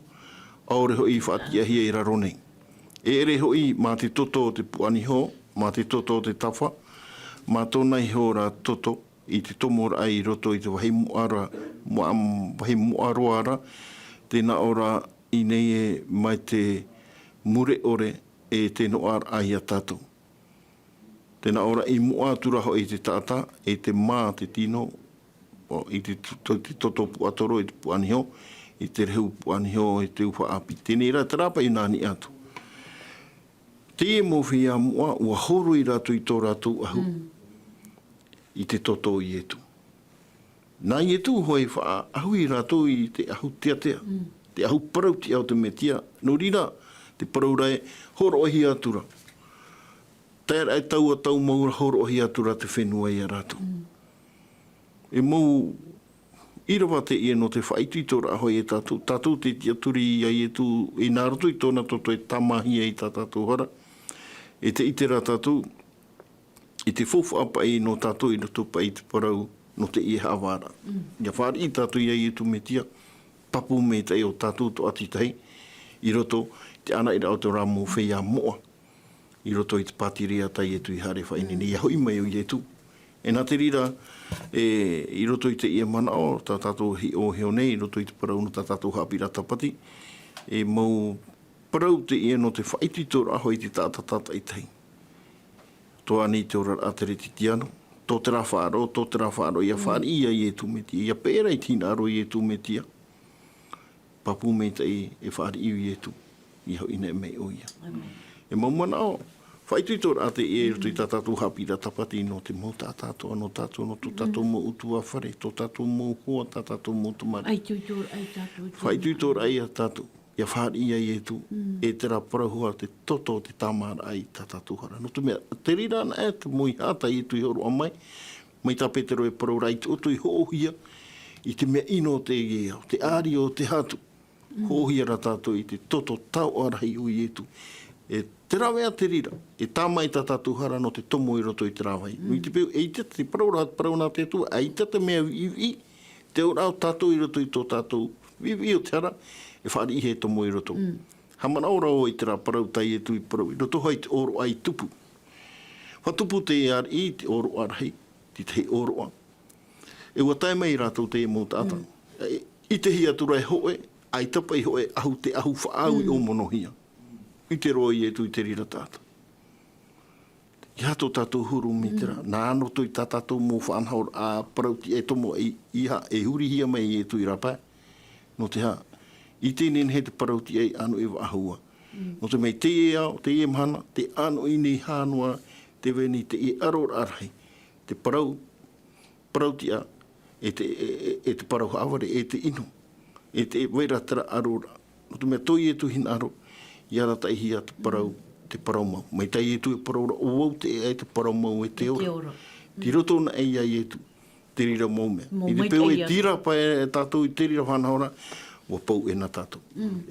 S2: aure hoi i whaatia hia i raronei. E ere hoi mā te toto o te puani ho, mā te toto o te tawha, mā tōna i ho rā toto, i te tomora ai roto i te wahi muaroara, tēnā ora i nei e mai te mure ore e tēno ar ai a tātou. Tēnā ora i muatura ho i te tata, e te mā te tino, i te toto puatoro i te puaniho, i te rehu puaniho i te uwha api. Tēnei rā tarapa i nāni atu. Te e mowhi a mua, ua horu i rātu i tō rātu ahu. I te toto i etu. Nā i etu hoi wha ahu i rātou i te ahu tea. Te ahu parauti au te metia. No rira, te paraurai horo ohi atura. Tēr ai tau a tau maura horo ohi atura te whenua i a rātou. E mau irawa te ia no te whaitu i tōra ahoi e tātou. Tātou te tia turi i a etu i nā roto i tōna toto e tamahia i tā tātou hara. E te itera tātou i te fofu apa i no tātou i no tupa i te parau no te ie hawara. Ia whāri i tātou i e tu me tia, papu me tei o tātou to ati tei, i roto te ana i rao te ramo whea moa, i roto i te patirea tai e tu i hare whainene. Ia hoi mai o i e tu, E nā te rira, i roto i te ia mana o, tā tātou hi o heo nei, i roto i te parau no tā tātou hapira tapati, mau parau te ia no te whaititora aho i te tātata i tei. Toa ni te ora atere ti tiano, tō te rā ia whaari ia i e tūmetia, ia pēra i tina aro i e tūmetia. Papu mei tei e whaari iu i e tū, i hau ina e mei o ia. E mau mana o, whaituitora ate e roto i tā tātou hapira tapati no te mau tā tātou, no tātou, no tō tātou mo utua whare, tō tātou mo hoa, tā tātou mo tumari.
S1: Ai tuitora, ai tātou.
S2: Whaituitora ai a tātou. Ia whaari ia i e tu, e te rā parahua te toto te tamara ai tā tātou hara. No te mea, te rira ana e te mui hata i tu i horo amai, mai tā petero e parau rai te otu i hohia, i te mea ino te e au, te ari o te hatu, hohia ra tātou i te toto tau arahi o i e tu. E te rawea te rira, e tāmai tā tātou hara no te tomo i roto i te rawai. I te peo, e te parau nā te tu, e te mea i, te ora au tātou i roto i tō tātou, i o te hara, e whaari i he tomo i roto. Hamana ora o i te rā parau tai e tui parau, i roto hai te oro ai tupu. Whatupu te ar i te oro arhei, ti te oro a. E ua tae mai rātou te e mō tātang. I te hia tura e hoe, ai tapa i hoe ahu te ahu whaau i o monohia. I te roa i e tui te rira tātou. I hato tātou huru mi te rā. Nā ano tui tā tātou mō whaanhaur a parau ti e tomo i ha e huri hia mai i e tui rapai. No te ha. I tēnei he te parauti ei anu e wahua. No te mei te e au, te e mana, te anu i nei hānua, te veni, te e aror arhei. Te parauti a, e te parau haware, e te inu, e te wairatara arora. No te mea toi e tu hin aro, i ara tai hia te parau mau. Mai tai e tu e parau ra, o au te e te parau mau e te ora. Ti roto na e ai e tu, te rira mau mea. I te peo e tira pa e tātou i te rira whanhaora, o pau e nā tātou.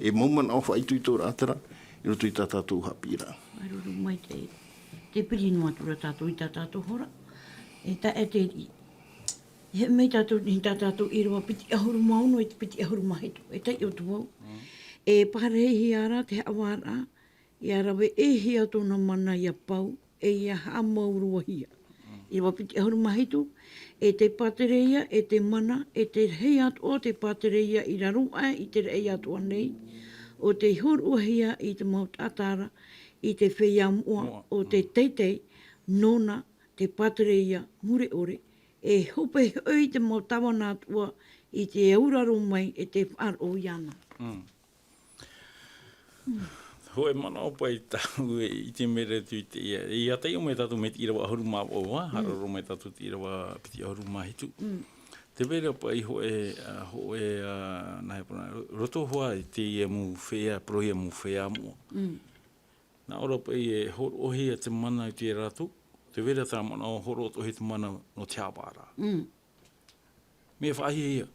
S2: E mauman au whaitu i tō rātara, i roto i tā tātou hapira.
S1: Ai roro mai te piri nuatura tātou i tā tātou hora. E ta e te ri. He mei tātou ni tā tātou i roa piti ahuru mauno e te piti ahuru mahitu. E tai o tu au. E parehi ara te awara, i arawe e hia tōna mana i a pau, e ia haa maurua hia. I roa piti ahuru mahitu, e te patereia, e te mana, e te hei atu o te patereia i rarua, i te rei atu anei, o te hurua i te maut atara, i te wheiamua, o te teitei, nona, te patereia, mure ore, e hope hoi te maut tawana atua, i te auraro mai, e te wharo iana.
S3: Hoe mana o pai tau i te mere tu te ia. I atai o me tatu me te irawa ahuru mā o hararo me tatu te irawa piti ahuru mā hitu. Te mere o pai hoe nai puna, roto hoa i te ia mu whea, prohia mu whea mua. Nā ora pai e horo ohi a te mana i te ratu, te vera tā mana o horo ohi te mana no te apara. Me whahi ia.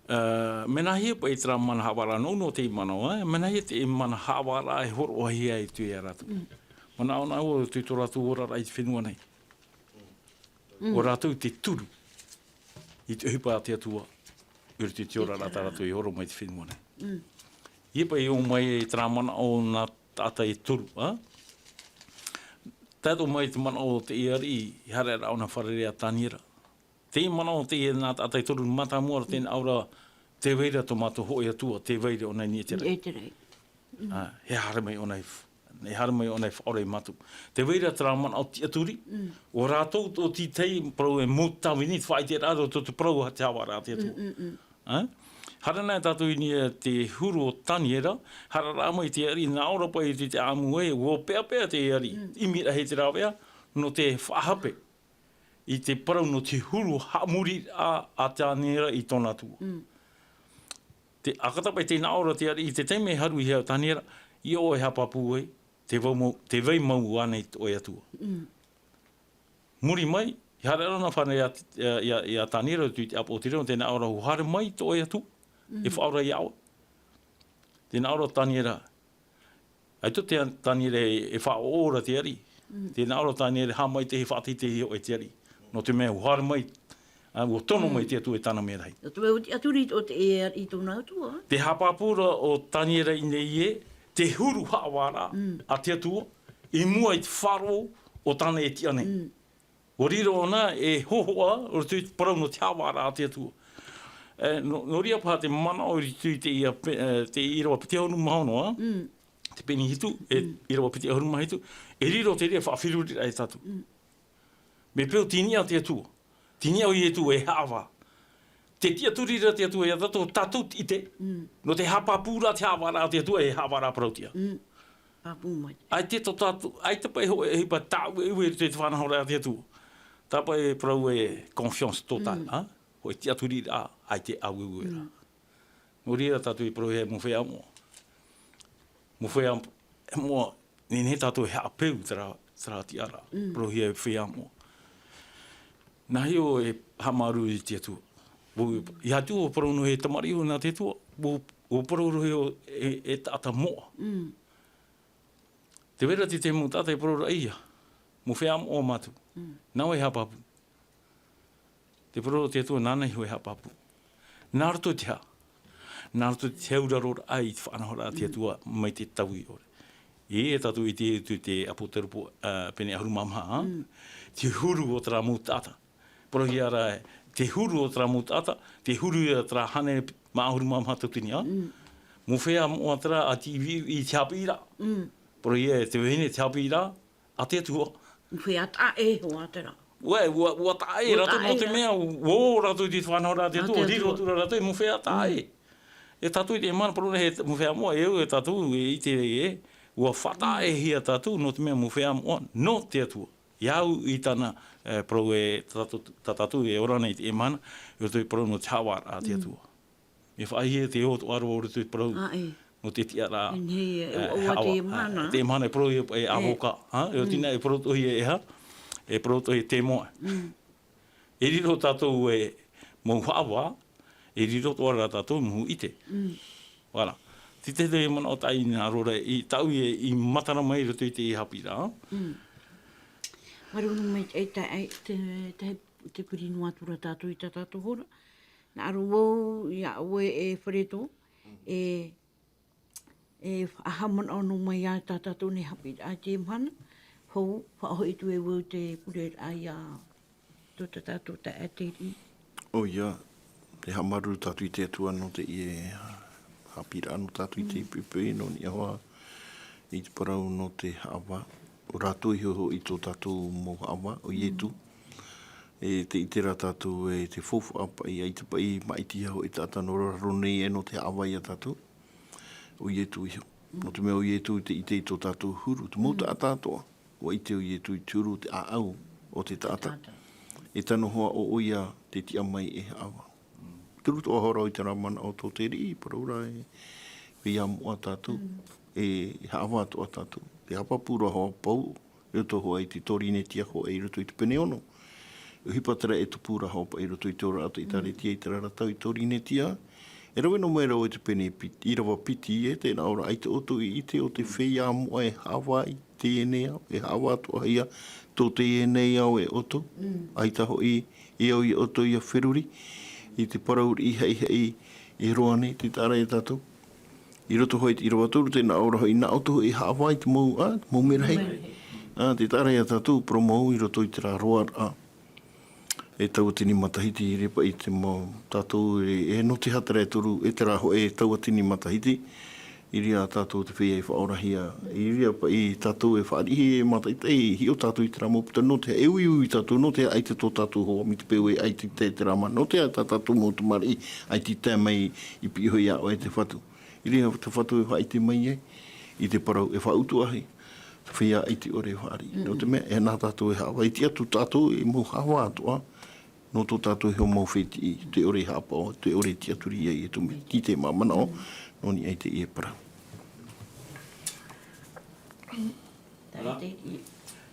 S3: Mena hia pa i tera mana hawara no te mana o, mena hia te mana hawara e horo ohi ai tu e ratu. Mana ona o tu to ratu ora rai te whenua nei. O ratu te turu i te hupa te atua uri te ora rata ratu i horo mai te whenua nei. Hia pa i o mai e tera mana o nā tata i turu. Tato mai te mana o te iari i hare ra ona wharerea taniera. Te mana o te nā tata i turu mata mua tēnā aura te weira to mato hoi atua, te weira o nei ni e te rei.
S1: E te rei.
S3: He hare mai o nei whaore matu. Te weira tera mana o ti aturi, o rātou o ti tei parau e mūtawi ni, whai te rātou to te parau ha te awara te atua. Hara nei tātou ni te huru o taniera, hara rā mai te ari, nā ora pai te amu e, o pēa te ari, imira he te rāwea, no te whahape. I te parau no te huru hamuri a taniera i tōna tua. Te akatapai tēnā ora te ari, i te teime haru i hea taniera, i o e hapapu e, te wei mau anei o e atua. Muri mai, i hare rana whanei i a taniera tu te apo te reo, tēnā ora hu hare mai to o e atua, e whaora i awa. Tēnā ora taniera, ai to te taniera e whaora te ari, tēnā ora taniera ha mai te he whaati te hi o e te ari. No te mea uhara mai, o tono mai te atu e tana mea rai.
S1: O te aturi o te e i tōna atua.
S3: Te hapapura o taniera i nei e, te huru hawara a te atua, i mua i te wharo o tana e tia nei. O riro ona e hohoa, o tui parau no te awara a te atua. No ria pā te mana o i tui te irawa piti ahonu mahonoa, te peni hitu, irawa piti ahonu mahitu, e riro te rea whaafirurira e tatu. Me peo tinia te atua. Tinia o i atua e hawa. Te tia turira te atua e tatu i te. No te hapa pūra te awara te atua e hawara parautia.
S1: Papu mai.
S3: Ai te to tatu, ai te pai ho e hipa tāu e ue te whanahora te atua. Tā pai parau e confiance total. Ho e tia turira ai te au e uera. No rira tatu i parau e mo whea mo. Mo whea mo, ni tatu e apeu tera tiara. Parau e whea mo. Nahi o e hamaru i te atua. I hatu o parau no he tamari o nā te atua. O parau rohe o e tata moa. Te wera te mo tata e parau ia. Mo whea mo o matu. Nau e hapapu. Te parau te atua nānei ho e hapapu. Nārato te ha. Nārato te heurarora ai te whanahora te atua mai te taui ore. E tatu i te apoterupo pene ahuru mamha. Te huru o tera mo tata. Parau hi ara e. Te huru o tera mo tata. Te huru o tera hane ma ahuru mamha tutini a. Mo whea mo a tera a ti i te hapira. Parau hi e te wehine te hapira. A te atua.
S1: Whea ta e ho a tera.
S3: Ua tae, rato no te mea, rato i te whanahora te atua, riro tura rato i mo whea tae. E tatu i te mana paruna he mo whea moa, e tatu i te ua whatae hia tatu no te mea mo whea moa, no te atua. Iau i tana parau e tatu e ora nei te mana, i roto i parau no te hawara a te atua. E whai he te oto aro o roto i parau no te tiara. Te mana e parau e ahoka, e o tina e parau tohi e ha. E proto e te moa. E riro tātou e mou hawa, e riro toara tātou mou ite. Wala. Ti te te mana o tai nā rora, i tau i matara mai roto i te i hapira.
S1: Marunu mai te piri noa tura tātou i tā tātou hora. Nā aru wau i a ue e whareto, e ahaman anu mai a tā tātou ne hapira a te mana. Hou, whaohoi tu e wau te pure ai a tota tātou ta e te ri.
S2: Ia, te hamaru tātou i te atua no te i e hapira anu tātou i te ipipui no ni ahoa i te parau no te hawa. O rātou i ho i tō tātou mō hawa o ietu. E te itera tātou e te fofu apa i aita pa i maiti hao i tātou no rarone e no te hawa i a tātou. O ietu i ho. No te mea o ietu i te i tō tātou huru. Te mōta a tātoa. O i te o i tui turu te aau o te tata. E tano hoa o oia te tia mai e awa. Turu to ahora o i te ramana o tō te ri, paraura e whia mua tātou, e hawa atua tātou. Te hapapura hoa pau, e roto hoa i te torine tia hoa i roto i te pene ono. E hipatara e tu pura hoa pa i roto i te ora ato i tare tia i te raratau i torine tia. E rawe no mera o te pene i rawa piti e tēnā ora ai te oto i te o te whia mua e hawa i tēnei au, e hawa atua ia, tō tēnei au e oto, ai taho i au i oto i a whiruri, i te parauri i hei hei i roane, te tāra e tātou. I roto hoi i rawa tūru tēnā ora hoi nā oto i hawa i te mou mera hei. Te tāra e tātou, pro mou i roto i te rā roa e tau tini matahiti i repa i te mou tātou e no te hatara e turu e te rā ho e tau tini matahiti. I ria tātou te whia e whaorahia, i ria pa i tātou e whaarihi e mata i te hi o tātou i te rā mōputa, no te eui ui tātou, no te aite tō tātou hoa, mi te peo e aite te rāma, no te aita tātou mōtu mari, aite te mai i piho ia o e te whatu. I ria te whatu e whaite mai e, i te parau e whautu ahi, te whia aite ore e whaari. No te mea, e nā tātou e hawa, i te atu tātou e mō hawa atua, no tō tātou he o mō wheti i te ore hapa o, te ore te aturi e tume, ki te mamana o, no ni ai te e para.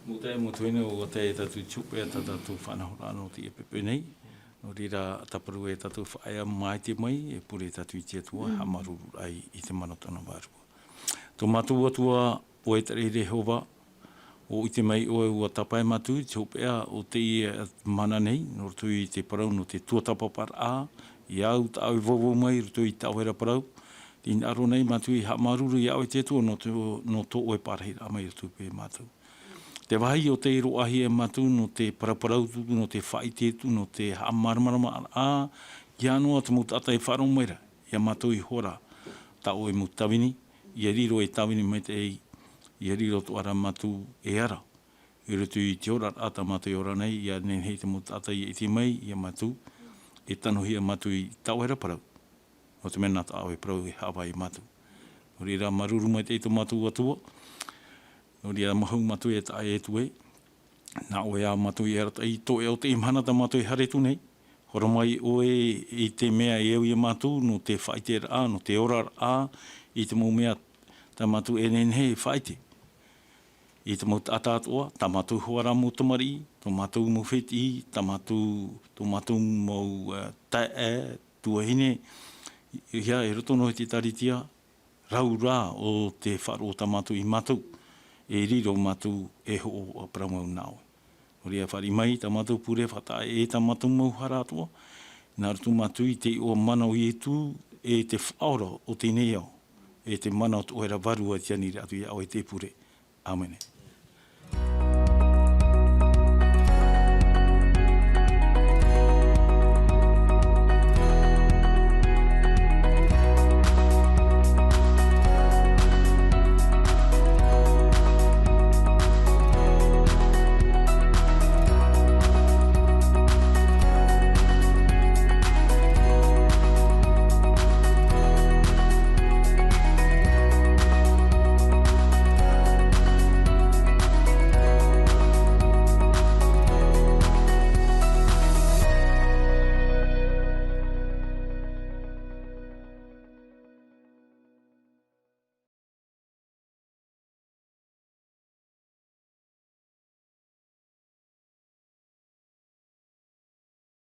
S3: Mo te mo tuina o te tatu chupe e tatu whanahora no te e pepe nei. No rira taparu e tatu whaia mai te mai e pure tatu i te atua hamaruru ai i te manotana wārua. Tō mātua atua o e tari Rehova o i te mai o e ua tapai matu chupea o te i mana nei no rutu i te parau no te tuatapapar a i au ta au vovo mai rutu i tauhera parau. Tī aro nei matu i hamaruru i au i te atua no tō o e parahira mai rutu pe mātou. Te wahi o te iro ahi e matu no te paraparautu, no te whaitetu, no te hamarmarama a ia noa te mutata e wharo meira. Ia matu i hora tau e mutawini, ia riro e tawini mai te ei, ia riro tu ara matu e ara. I rutu i te ora ata matu i ora nei, ia nen hei te mutata i iti mai, ia matu, e tanohi a matu i tau hera parau. O te mena tau e parau e hawa i matu. O rira maruru mai te ito matu atua, o rira mahau matu e tae e tue, na oe a matu i arata i to e o te imhana ta matu i haretu nei, horo mai oe i te mea e au i matu, no te whaite a, no te ora a, i te mou mea ta matu e nen hei whaite. I te mou atatoa, ta matu hoara mo tamari, to matu mo whiti, ta matu mo tae, tuahine, ia e roto no te taritia, rau rā o te wharo ta matu i matu, e riro matu e ho o pramau nao. O rea whari mai, ta matu pure whata e ta matu mau haratoa, nā rutu matu i te o manau i tu, e te whaora o te neo, e te manau o era varua tianiri atu i au e te pure. Amen.